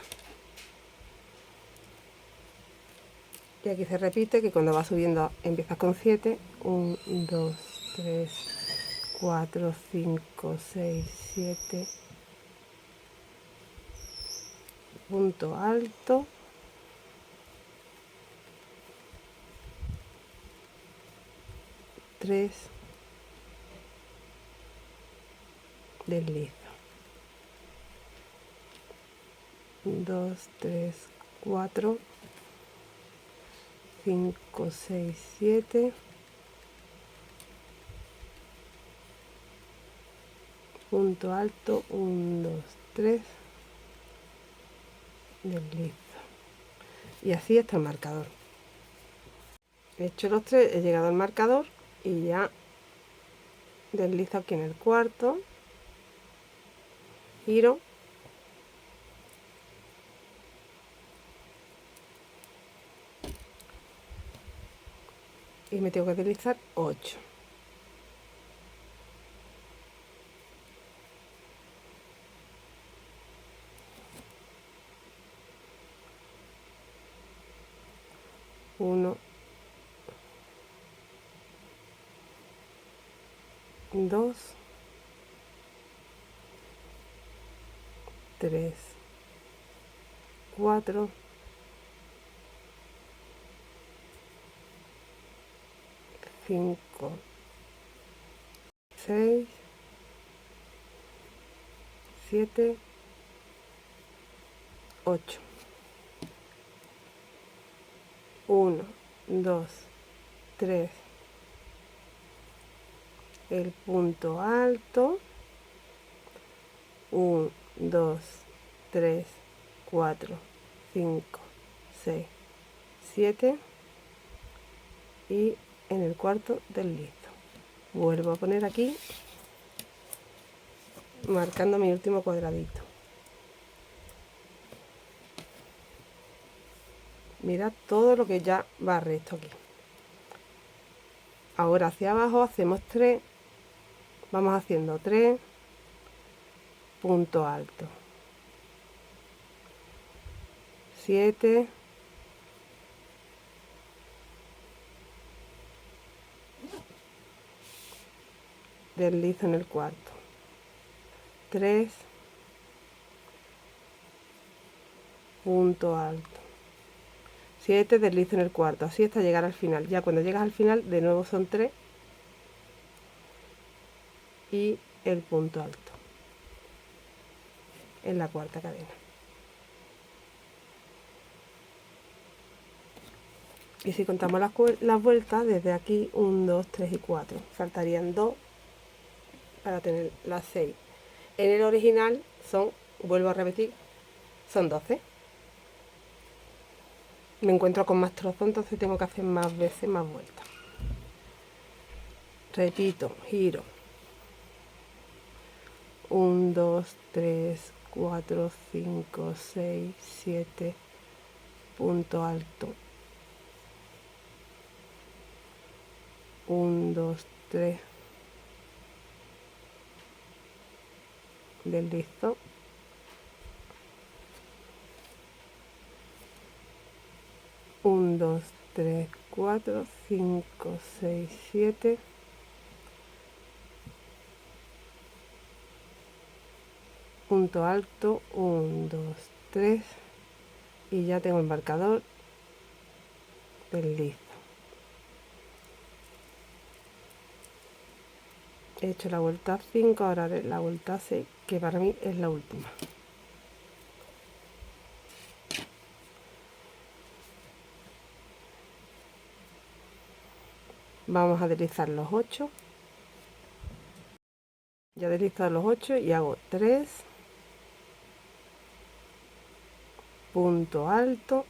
Y aquí se repite que cuando va subiendo empiezas con 7. 1, 2, 3, 4, 5, 6, 7. Punto alto. 3. Deslizo. 2, 3, 4, 5, 6, 7. Punto alto, 1, 2, 3. Deslizo. Y así está el marcador. He hecho los 3, he llegado al marcador y ya deslizo aquí en el cuarto. Giro. Y me tengo que deslizar 8. Uno, 2, 3, 4, 5, 6, 7, 8. 1, 2, 3. El punto alto. 1, 2, 3, 4, 5, 6, 7. Y en el cuarto deslizo. Vuelvo a poner aquí, marcando mi último cuadradito. Mirad todo lo que ya va recto aquí. Ahora hacia abajo hacemos 3. Vamos haciendo 3 puntos altos. 7, deslizo en el cuarto, 3, punto alto, 7, deslizo en el cuarto, así hasta llegar al final. Ya cuando llegas al final de nuevo son 3 y el punto alto en la cuarta cadena. Y si contamos las vueltas, desde aquí 1, 2, 3 y 4, faltarían 2 para tener las 6. En el original son, vuelvo a repetir, son 12. Me encuentro con más trozos, entonces tengo que hacer más veces más vueltas. Repito, giro. 1, 2, 3, 4, 5, 6, 7, punto alto. 1, 2, 3, deslizo. 1, 2, 3, 4, 5, 6, 7. Punto alto, 1, 2, 3 y ya tengo el marcador deslizo. He hecho la vuelta 5, ahora haré la vuelta 6, que para mí es la última. Vamos a deslizar los 8. Ya he deslizado los 8 y hago 3, punto alto,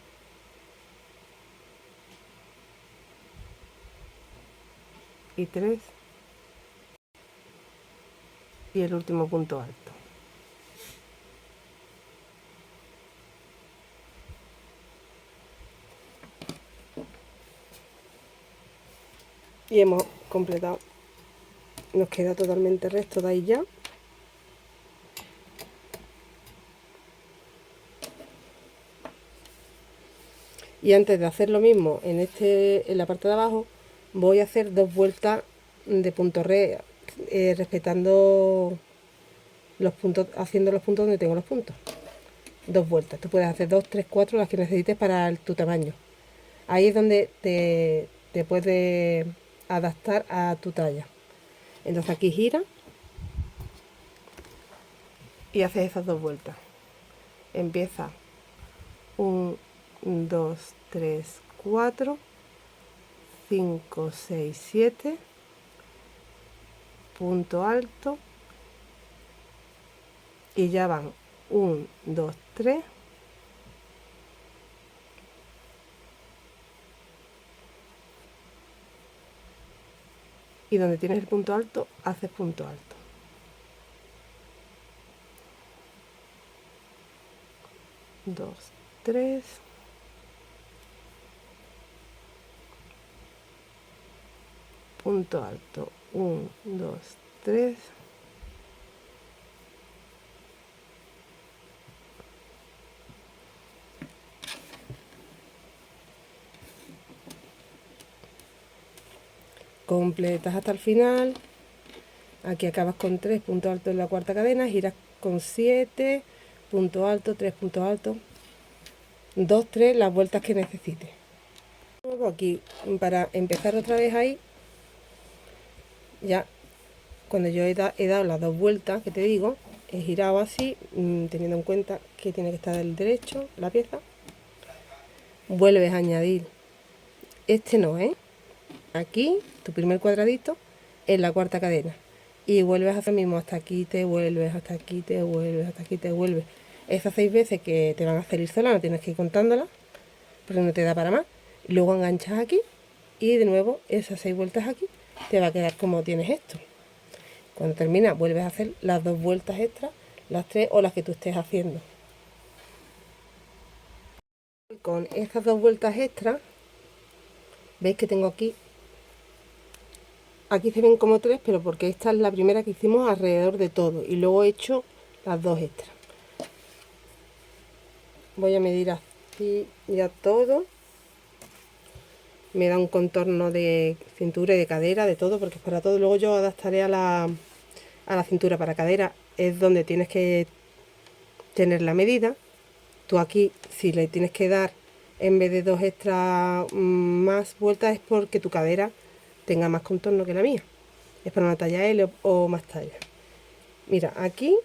y 3 y el último punto alto. Y hemos completado. Nos queda totalmente recto de ahí ya. Y antes de hacer lo mismo en la parte de abajo, voy a hacer 2 vueltas de punto re, respetando los puntos, haciendo los puntos donde tengo los puntos. 2 vueltas. Tú puedes hacer 2, 3, 4, las que necesites para tu tamaño. Ahí es donde te puedes adaptar a tu talla. Entonces aquí gira y haces esas 2 vueltas. Empieza 1, 2, 3, 4, 5, 6, 7, punto alto, y ya van 1, 2, 3, y donde tienes el punto alto, haces punto alto. 2, 3, punto alto, 1, 2, 3, completas hasta el final. Aquí acabas con 3 puntos altos en la cuarta cadena, giras con 7, punto alto, 3 puntos altos, 2, 3, las vueltas que necesites. Aquí, para empezar otra vez ahí, ya cuando yo he dado las 2 vueltas que te digo, he girado así, teniendo en cuenta que tiene que estar del derecho la pieza, vuelves a añadir, aquí, tu primer cuadradito, en la cuarta cadena, y vuelves a hacer lo mismo, hasta aquí te vuelves, hasta aquí te vuelves, hasta aquí te vuelves. Esas 6 veces que te van a salir solas, no tienes que ir contándolas, porque no te da para más. Luego enganchas aquí, y de nuevo esas 6 vueltas aquí, te va a quedar como tienes esto. Cuando terminas, vuelves a hacer las 2 vueltas extras, las 3 o las que tú estés haciendo. Con estas 2 vueltas extras, veis que tengo aquí se ven como 3, pero porque esta es la primera que hicimos alrededor de todo, y luego he hecho las 2 extras. Voy a medir así ya todo. Me da un contorno de cintura y de cadera, de todo, porque es para todo. Luego yo adaptaré a la cintura. Para cadera es donde tienes que tener la medida. Tú aquí, si le tienes que dar en vez de 2 extra más vueltas, es porque tu cadera tenga más contorno que la mía. Es para una talla L o más talla. Mira, aquí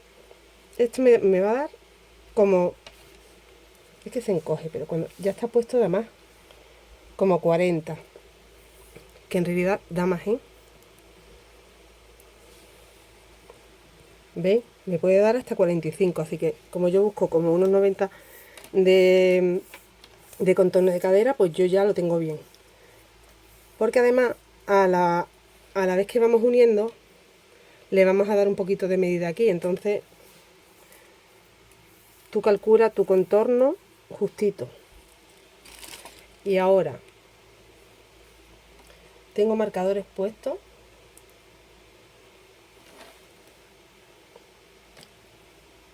esto me va a dar como... Es que se encoge, pero cuando ya está puesto da más. Como 40. Que en realidad da más, ¿eh? ¿Veis? Me puede dar hasta 45. Así que como yo busco como unos 90 de contorno de cadera, pues yo ya lo tengo bien. Porque además a la vez que vamos uniendo, le vamos a dar un poquito de medida aquí. Entonces tú calculas tu contorno justito. Y ahora tengo marcadores puestos.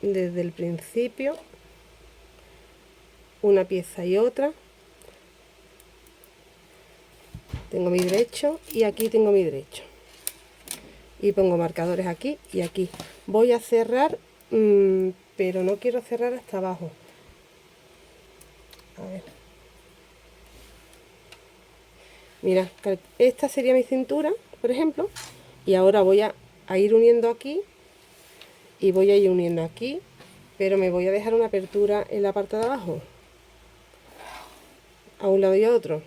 Desde el principio, una pieza y otra. Tengo mi derecho y aquí tengo mi derecho. Y pongo marcadores aquí y aquí. Voy a cerrar, pero no quiero cerrar hasta abajo. A ver. Mira, esta sería mi cintura, por ejemplo. Y ahora voy a ir uniendo aquí. Y voy a ir uniendo aquí. Pero me voy a dejar una apertura en la parte de abajo. A un lado y a otro.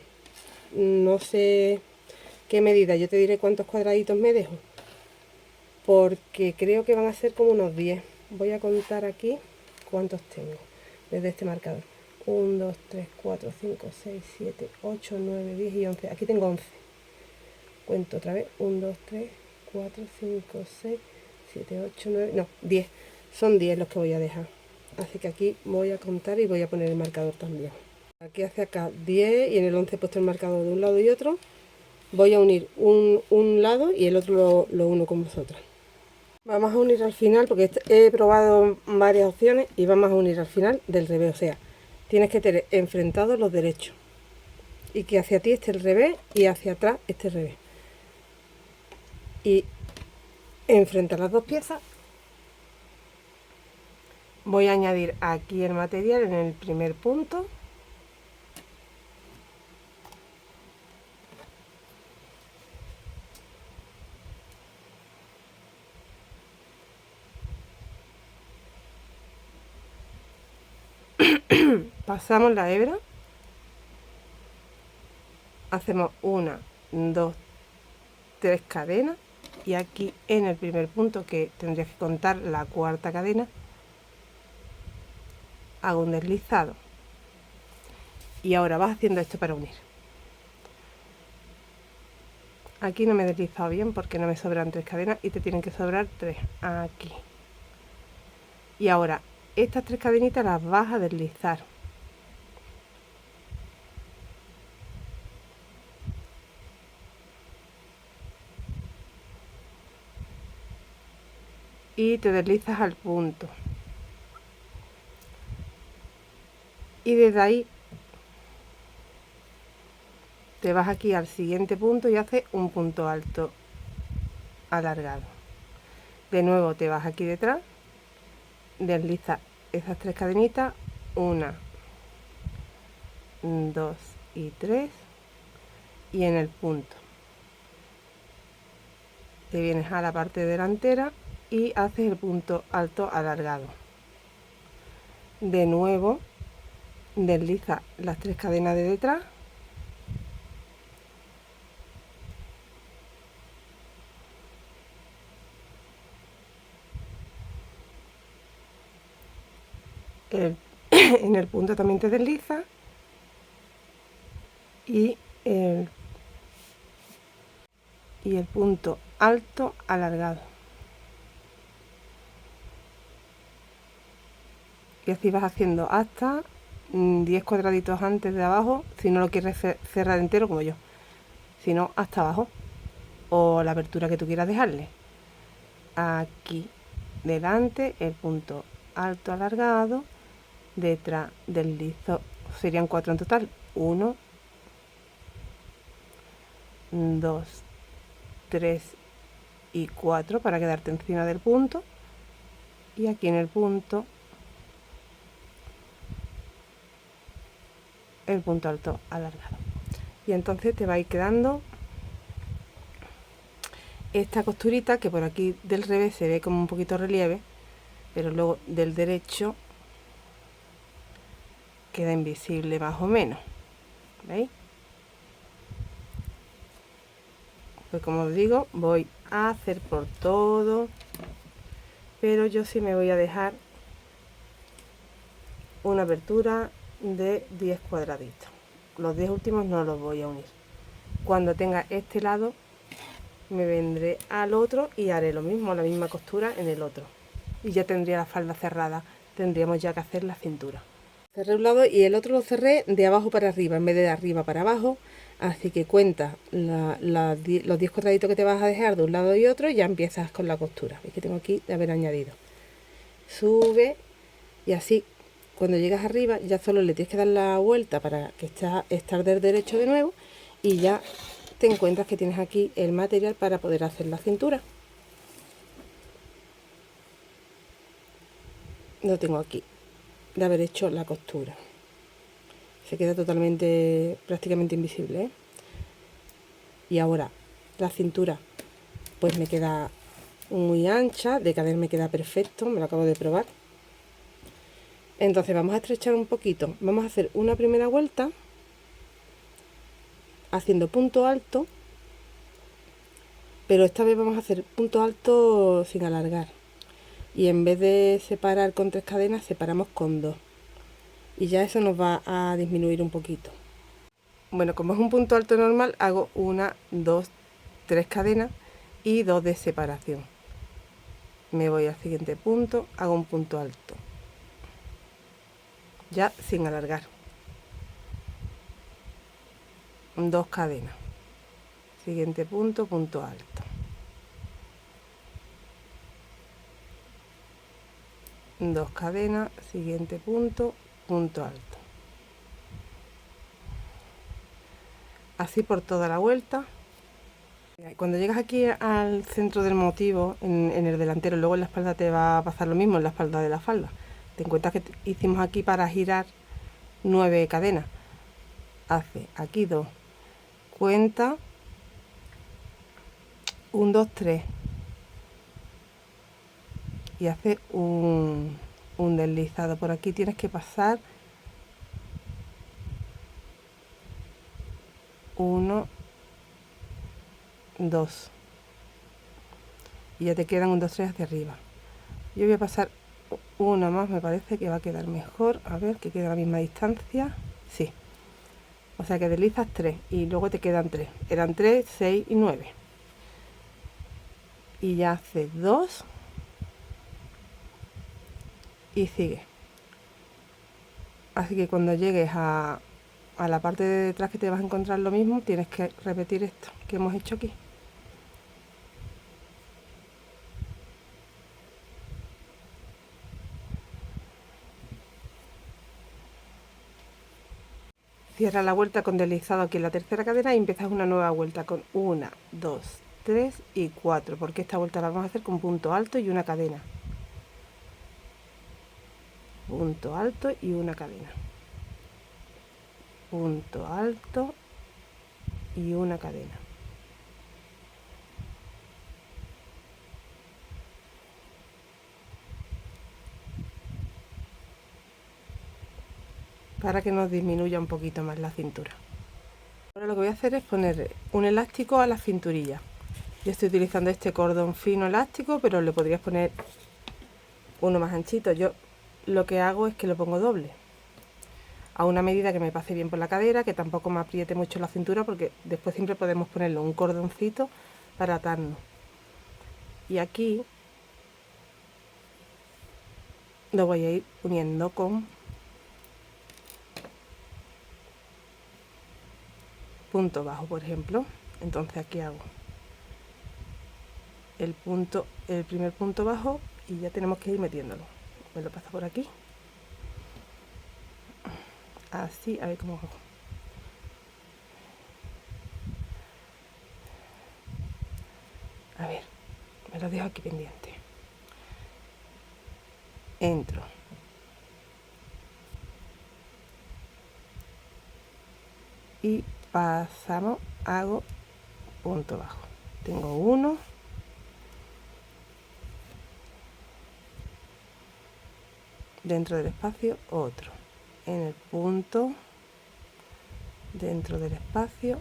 No sé qué medida. Yo te diré cuántos cuadraditos me dejo. Porque creo que van a ser como unos 10. Voy a contar aquí cuántos tengo desde este marcador. 1, 2, 3, 4, 5, 6, 7, 8, 9, 10 y 11. Aquí tengo 11. Cuento otra vez. 1, 2, 3, 4, 5, 6, 7, 8, 9. No, 10. Son 10 los que voy a dejar. Así que aquí voy a contar y voy a poner el marcador también. Aquí hacia acá 10 y en el 11 he puesto el marcador de un lado y otro. Voy a unir un lado y el otro lo uno con vosotras. Vamos a unir al final, porque he probado varias opciones y vamos a unir al final del revés. O sea, tienes que tener enfrentados los derechos y que hacia ti esté el revés y hacia atrás esté el revés. Y enfrentar las dos piezas. Voy a añadir aquí el material en el primer punto. Pasamos la hebra, hacemos 1, 2, 3 cadenas y aquí en el primer punto, que tendrías que contar la cuarta cadena, hago un deslizado y ahora vas haciendo esto para unir. Aquí no me he deslizado bien porque no me sobran 3 cadenas y te tienen que sobrar 3 aquí. Y ahora estas 3 cadenitas las vas a deslizar. Y te deslizas al punto. Y desde ahí te vas aquí al siguiente punto y haces un punto alto alargado. De nuevo te vas aquí detrás, deslizas esas 3 cadenitas, 1, 2 y 3, y en el punto te vienes a la parte delantera y haces el punto alto alargado. De nuevo desliza las 3 cadenas de detrás, en el punto también te desliza y el punto alto alargado. Y así vas haciendo hasta 10 cuadraditos antes de abajo, si no lo quieres cerrar entero como yo, sino hasta abajo, o la apertura que tú quieras dejarle. Aquí delante el punto alto alargado, detrás deslizo serían 4 en total. 1, 2, 3 y 4 para quedarte encima del punto, y aquí en el punto el punto alto alargado, y entonces te va a ir quedando esta costurita que por aquí del revés se ve como un poquito relieve, pero luego del derecho queda invisible más o menos, ¿veis? Pues como os digo, voy a hacer por todo, pero yo sí me voy a dejar una abertura de 10 cuadraditos. Los 10 últimos no los voy a unir. Cuando tenga este lado me vendré al otro y haré lo mismo, la misma costura en el otro, y ya tendría la falda cerrada. Tendríamos ya que hacer la cintura. Cerré un lado y el otro lo cerré de abajo para arriba en vez de arriba para abajo, así que cuenta los 10 cuadraditos que te vas a dejar de un lado y otro, y ya empiezas con la costura. Veis que tengo aquí de haber añadido. Sube, y así cuando llegas arriba ya solo le tienes que dar la vuelta para que estar del derecho de nuevo, y ya te encuentras que tienes aquí el material para poder hacer la cintura. Lo tengo aquí de haber hecho la costura. Se queda totalmente, prácticamente invisible, ¿eh? Y ahora la cintura pues me queda muy ancha, de cadera me queda perfecto, me lo acabo de probar. Entonces vamos a estrechar un poquito, vamos a hacer una primera vuelta haciendo punto alto, pero esta vez vamos a hacer punto alto sin alargar, y en vez de separar con 3 cadenas separamos con 2, y ya eso nos va a disminuir un poquito. Bueno, como es un punto alto normal, hago 1, 2, 3 cadenas y 2 de separación. Me voy al siguiente punto, hago un punto alto, ya sin alargar, 2 cadenas, siguiente punto, punto alto, 2 cadenas, siguiente punto, punto alto. Así por toda la vuelta. Cuando llegas aquí al centro del motivo, en el delantero, luego en la espalda te va a pasar lo mismo, en la espalda de la falda. Te encuentras que hicimos aquí para girar 9 cadenas. Hace aquí 2, cuenta 1, 2, 3, y hace un deslizado. Por aquí tienes que pasar 1, 2, y ya te quedan 1, 2, 3 hacia arriba. Yo voy a pasar una más, me parece que va a quedar mejor. A ver, que quede a la misma distancia. Sí. O sea que deslizas 3 y luego te quedan 3. Eran 3, 6 y 9. Y ya haces 2 y sigue. Así que cuando llegues a la parte de detrás, que te vas a encontrar lo mismo, tienes que repetir esto que hemos hecho aquí. Cierra la vuelta con deslizado aquí en la tercera cadena y empiezas una nueva vuelta con 1, 2, 3 y 4, porque esta vuelta la vamos a hacer con punto alto y una cadena. Punto alto y una cadena. Punto alto y una cadena. Para que nos disminuya un poquito más la cintura. Ahora lo que voy a hacer es poner un elástico a la cinturilla. Yo estoy utilizando este cordón fino elástico, pero le podrías poner uno más anchito. Yo lo que hago es que lo pongo doble, a una medida que me pase bien por la cadera, que tampoco me apriete mucho la cintura, porque después siempre podemos ponerle un cordoncito para atarnos. Y aquí lo voy a ir uniendo con punto bajo, por ejemplo. Entonces aquí hago el primer punto bajo y ya tenemos que ir metiéndolo. Me lo paso por aquí. así, a ver cómo hago. A ver, me lo dejo aquí pendiente. Entro. Y pasamos, hago punto bajo. Tengo uno. Dentro del espacio, otro. En el punto, dentro del espacio,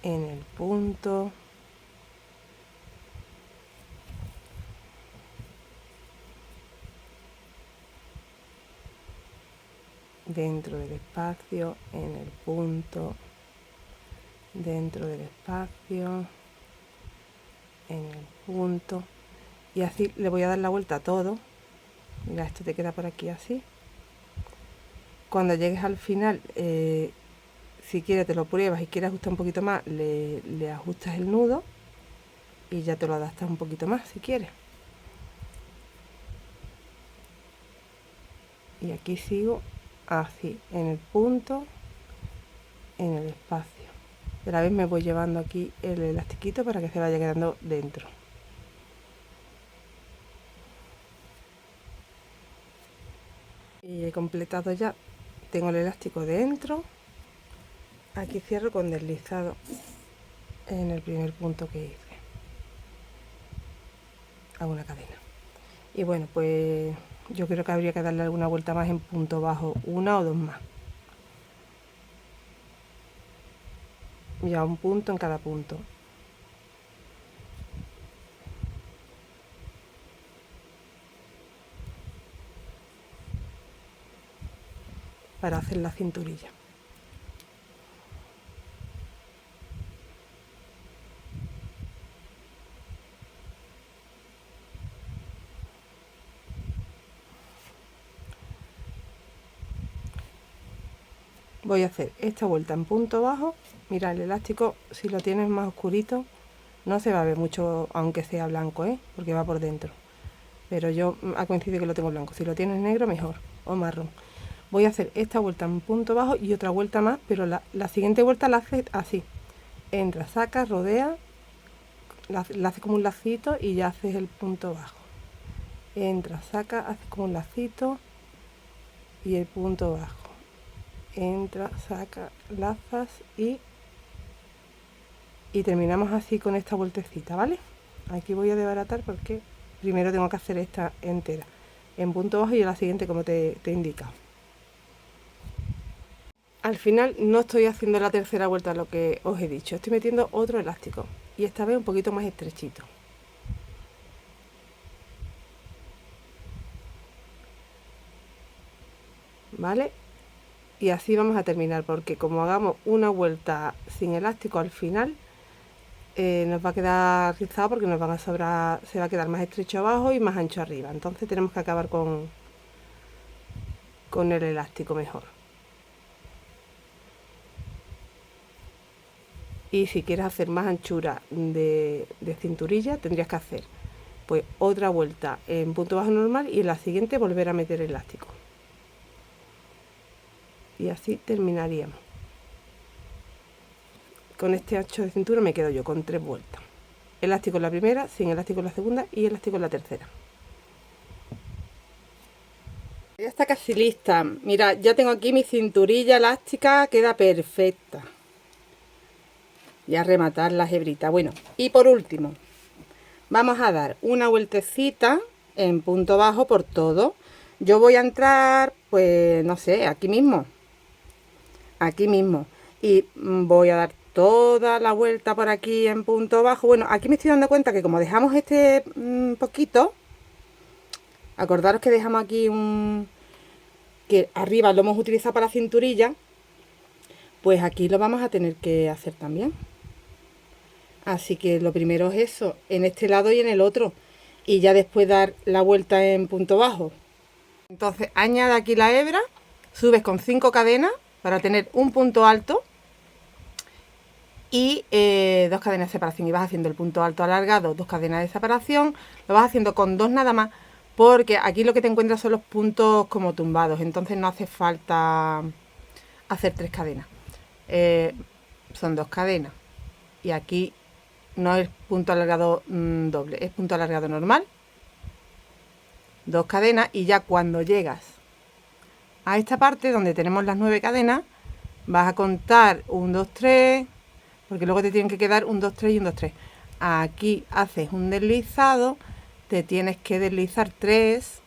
en el punto, dentro del espacio, en el punto, dentro del espacio, en el punto, y así le voy a dar la vuelta a todo. Mira, esto te queda por aquí así. Cuando llegues al final, si quieres te lo pruebas y quieres ajustar un poquito más, le ajustas el nudo y ya te lo adaptas un poquito más si quieres. Y aquí sigo así, en el punto, en el espacio. Y a la vez me voy llevando aquí el elastiquito para que se vaya quedando dentro. Y he completado ya, tengo el elástico dentro. Aquí cierro con deslizado en el primer punto que hice. Hago una cadena. Y bueno, pues yo creo que habría que darle alguna vuelta más en punto bajo, una o dos más. Ya un punto en cada punto. Para hacer la cinturilla. Voy a hacer esta vuelta en punto bajo. Mira, el elástico, si lo tienes más oscurito, no se va a ver mucho, aunque sea blanco, porque va por dentro. Pero yo ha coincidido que lo tengo blanco. Si lo tienes negro, mejor, o marrón. Voy a hacer esta vuelta en punto bajo y otra vuelta más, pero la siguiente vuelta la haces así. Entra, saca, rodea, la haces como un lacito y ya haces el punto bajo. Entra, saca, haces como un lacito y el punto bajo. Entra, saca, lazas y terminamos así con esta vueltecita, ¿vale? Aquí voy a desbaratar porque primero tengo que hacer esta entera en punto bajo y la siguiente como te indica. Al final no estoy haciendo la tercera vuelta, lo que os he dicho, estoy metiendo otro elástico y esta vez un poquito más estrechito. ¿Vale? Y así vamos a terminar, porque como hagamos una vuelta sin elástico al final, nos va a quedar rizado porque nos van a sobrar, se va a quedar más estrecho abajo y más ancho arriba. Entonces tenemos que acabar con el elástico mejor. Y si quieres hacer más anchura de cinturilla, tendrías que hacer pues otra vuelta en punto bajo normal y en la siguiente volver a meter elástico. Y así terminaríamos. Con este ancho de cintura me quedo yo con 3 vueltas. Elástico en la primera, sin elástico en la segunda y elástico en la tercera. Ya está casi lista. Mira, ya tengo aquí mi cinturilla elástica, queda perfecta. Y a rematar las hebritas. Bueno, y por último, vamos a dar una vueltecita en punto bajo por todo. Yo voy a entrar, pues, no sé, aquí mismo. Aquí mismo. Y voy a dar toda la vuelta por aquí en punto bajo. Bueno, aquí me estoy dando cuenta que como dejamos este poquito, acordaros que dejamos aquí que arriba lo hemos utilizado para la cinturilla, pues aquí lo vamos a tener que hacer también. Así que lo primero es eso, en este lado y en el otro, y ya después dar la vuelta en punto bajo. Entonces añade aquí la hebra, subes con 5 cadenas para tener un punto alto y 2 cadenas de separación, y vas haciendo el punto alto alargado, 2 cadenas de separación, lo vas haciendo con 2 nada más, porque aquí lo que te encuentras son los puntos como tumbados, entonces no hace falta hacer 3 cadenas. Son 2 cadenas y aquí no es punto alargado doble, es punto alargado normal, 2 cadenas, y ya cuando llegas a esta parte donde tenemos las 9 cadenas vas a contar 1, 2, 3, porque luego te tienen que quedar 1, 2, 3 y 1, 2, 3. Aquí haces un deslizado, te tienes que deslizar 3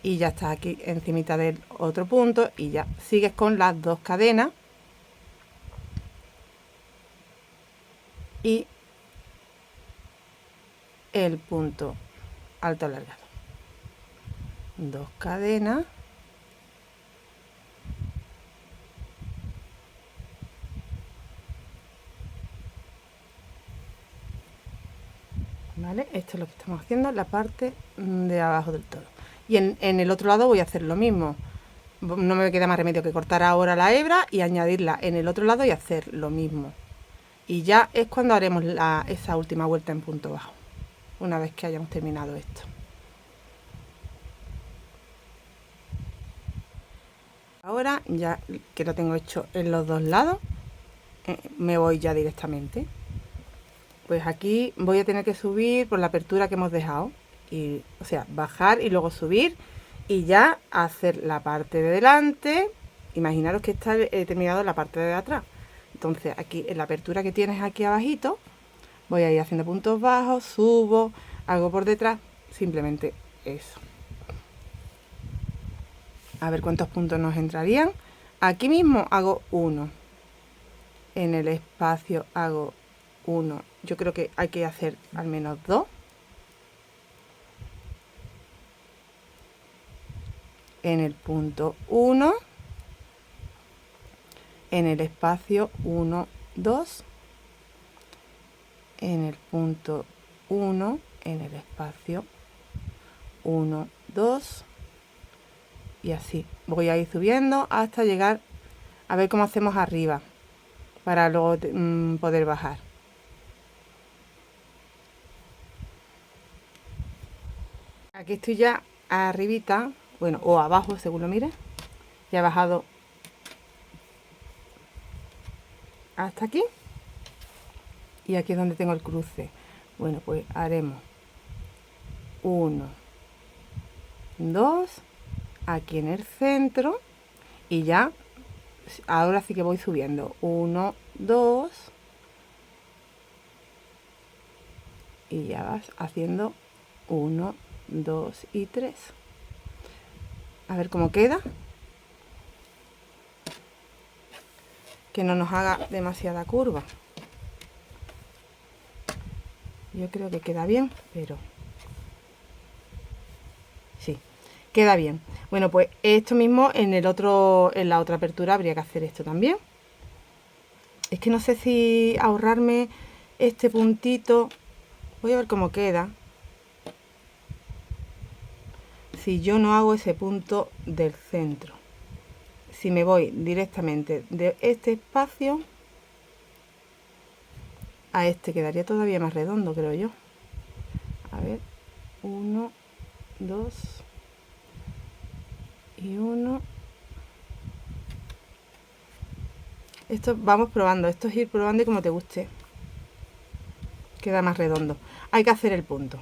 y ya estás aquí encimita del otro punto y ya sigues con las 2 cadenas y el punto alto alargado. 2 cadenas, ¿vale? Esto es lo que estamos haciendo en la parte de abajo del todo. Y en el otro lado voy a hacer lo mismo. No me queda más remedio que cortar ahora la hebra y añadirla en el otro lado y hacer lo mismo. Y ya es cuando haremos esa última vuelta en punto bajo, una vez que hayamos terminado esto. Ahora, ya que lo tengo hecho en los dos lados, me voy ya directamente. Pues aquí voy a tener que subir por la apertura que hemos dejado. O sea, bajar y luego subir y ya hacer la parte de delante. Imaginaros que está terminado la parte de atrás. Entonces aquí en la apertura que tienes aquí abajito, voy a ir haciendo puntos bajos, subo, hago por detrás, simplemente eso. A ver cuántos puntos nos entrarían. Aquí mismo hago 1. En el espacio hago 1. Yo creo que hay que hacer al menos 2. En el punto 1. En el espacio 1, 2. En el punto 1. En el espacio 1, 2. Y así voy a ir subiendo hasta llegar a ver cómo hacemos arriba para luego poder bajar. Aquí estoy ya arribita, bueno, o abajo según lo mires. Ya he bajado hasta aquí y aquí es donde tengo el cruce. Bueno, pues haremos 1, 2, aquí en el centro y ya ahora sí que voy subiendo 1, 2 y ya vas haciendo 1, 2 y 3. A ver cómo queda, que no nos haga demasiada curva. Yo creo que queda bien, pero sí, queda bien. Bueno, pues esto mismo en la otra apertura habría que hacer esto también. Es que no sé si ahorrarme este puntito. Voy a ver cómo queda si yo no hago ese punto del centro. Si me voy directamente de este espacio a este, quedaría todavía más redondo, creo yo. A ver, 1, 2 y 1. Esto vamos probando, esto es ir probando y como te guste. Queda más redondo. Hay que hacer el punto,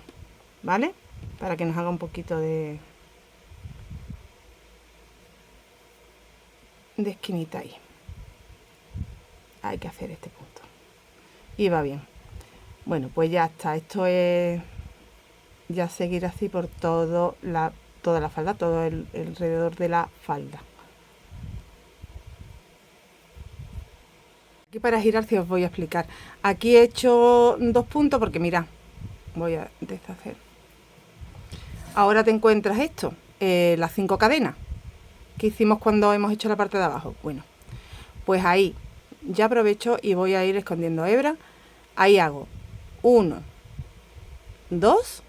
¿vale? Para que nos haga un poquito de esquinita ahí. Hay que hacer este punto. Y va bien. Bueno, pues ya está. Esto es ya seguir así por toda la falda, todo el alrededor de la falda. Aquí para girar si os voy a explicar. Aquí he hecho 2 puntos porque mira, voy a deshacer. Ahora te encuentras esto, las 5 cadenas que hicimos cuando hemos hecho la parte de abajo. Bueno, pues ahí ya aprovecho y voy a ir escondiendo hebra. Ahí hago 1, 2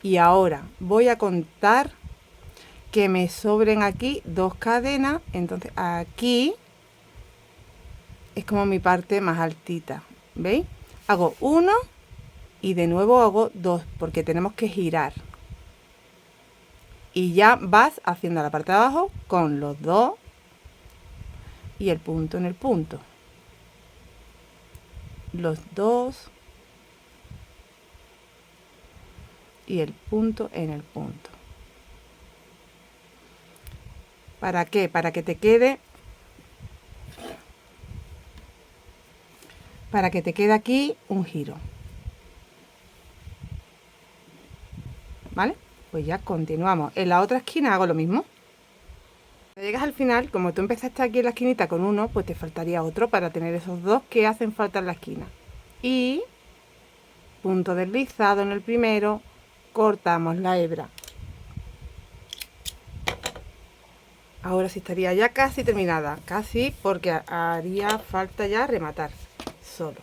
y ahora voy a contar que me sobren aquí 2 cadenas. Entonces aquí es como mi parte más altita, ¿Veis? Hago 1 y de nuevo hago 2 porque tenemos que girar. Y ya vas haciendo la parte de abajo con los 2 y el punto en el punto. Los 2 y el punto en el punto. ¿Para qué? Para que te quede aquí un giro. ¿Vale? Pues ya continuamos. En la otra esquina hago lo mismo. Cuando llegas al final, como tú empezaste aquí en la esquinita con uno, pues te faltaría otro para tener esos 2 que hacen falta en la esquina. Y punto deslizado en el primero, cortamos la hebra. Ahora sí estaría ya casi terminada, casi, porque haría falta ya rematar solo.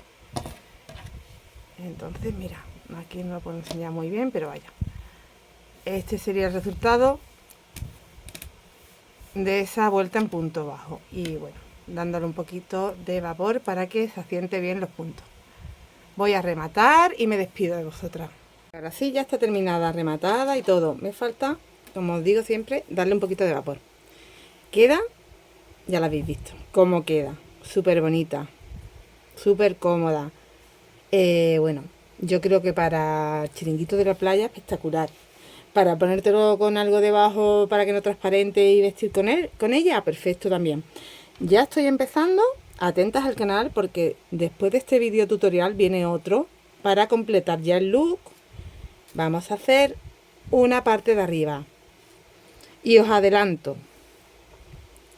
Entonces, mira, aquí no lo puedo enseñar muy bien, pero vaya. Este sería el resultado de esa vuelta en punto bajo. Y bueno, dándole un poquito de vapor para que se asiente bien los puntos. Voy a rematar y me despido de vosotras. Ahora sí, ya está terminada, rematada y todo. Me falta, como os digo siempre, darle un poquito de vapor. Queda, ya la habéis visto, cómo queda. Súper bonita, súper cómoda. Bueno, yo creo que para chiringuito de la playa, espectacular. Para ponértelo con algo debajo para que no transparente y vestir con ella, perfecto también. Ya estoy empezando, atentas al canal porque después de este vídeo tutorial viene otro para completar ya el look. Vamos a hacer una parte de arriba. Y os adelanto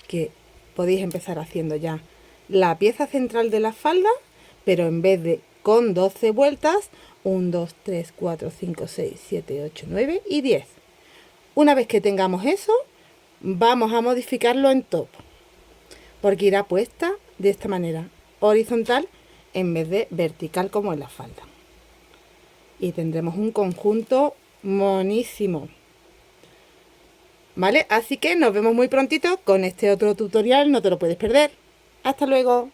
que podéis empezar haciendo ya la pieza central de la falda, pero en vez de con 12 vueltas, 1, 2, 3, 4, 5, 6, 7, 8, 9 y 10. Una vez que tengamos eso, vamos a modificarlo en top, porque irá puesta de esta manera, horizontal en vez de vertical como en la falda. Y tendremos un conjunto monísimo. ¿Vale? Así que nos vemos muy prontito con este otro tutorial, no te lo puedes perder. ¡Hasta luego!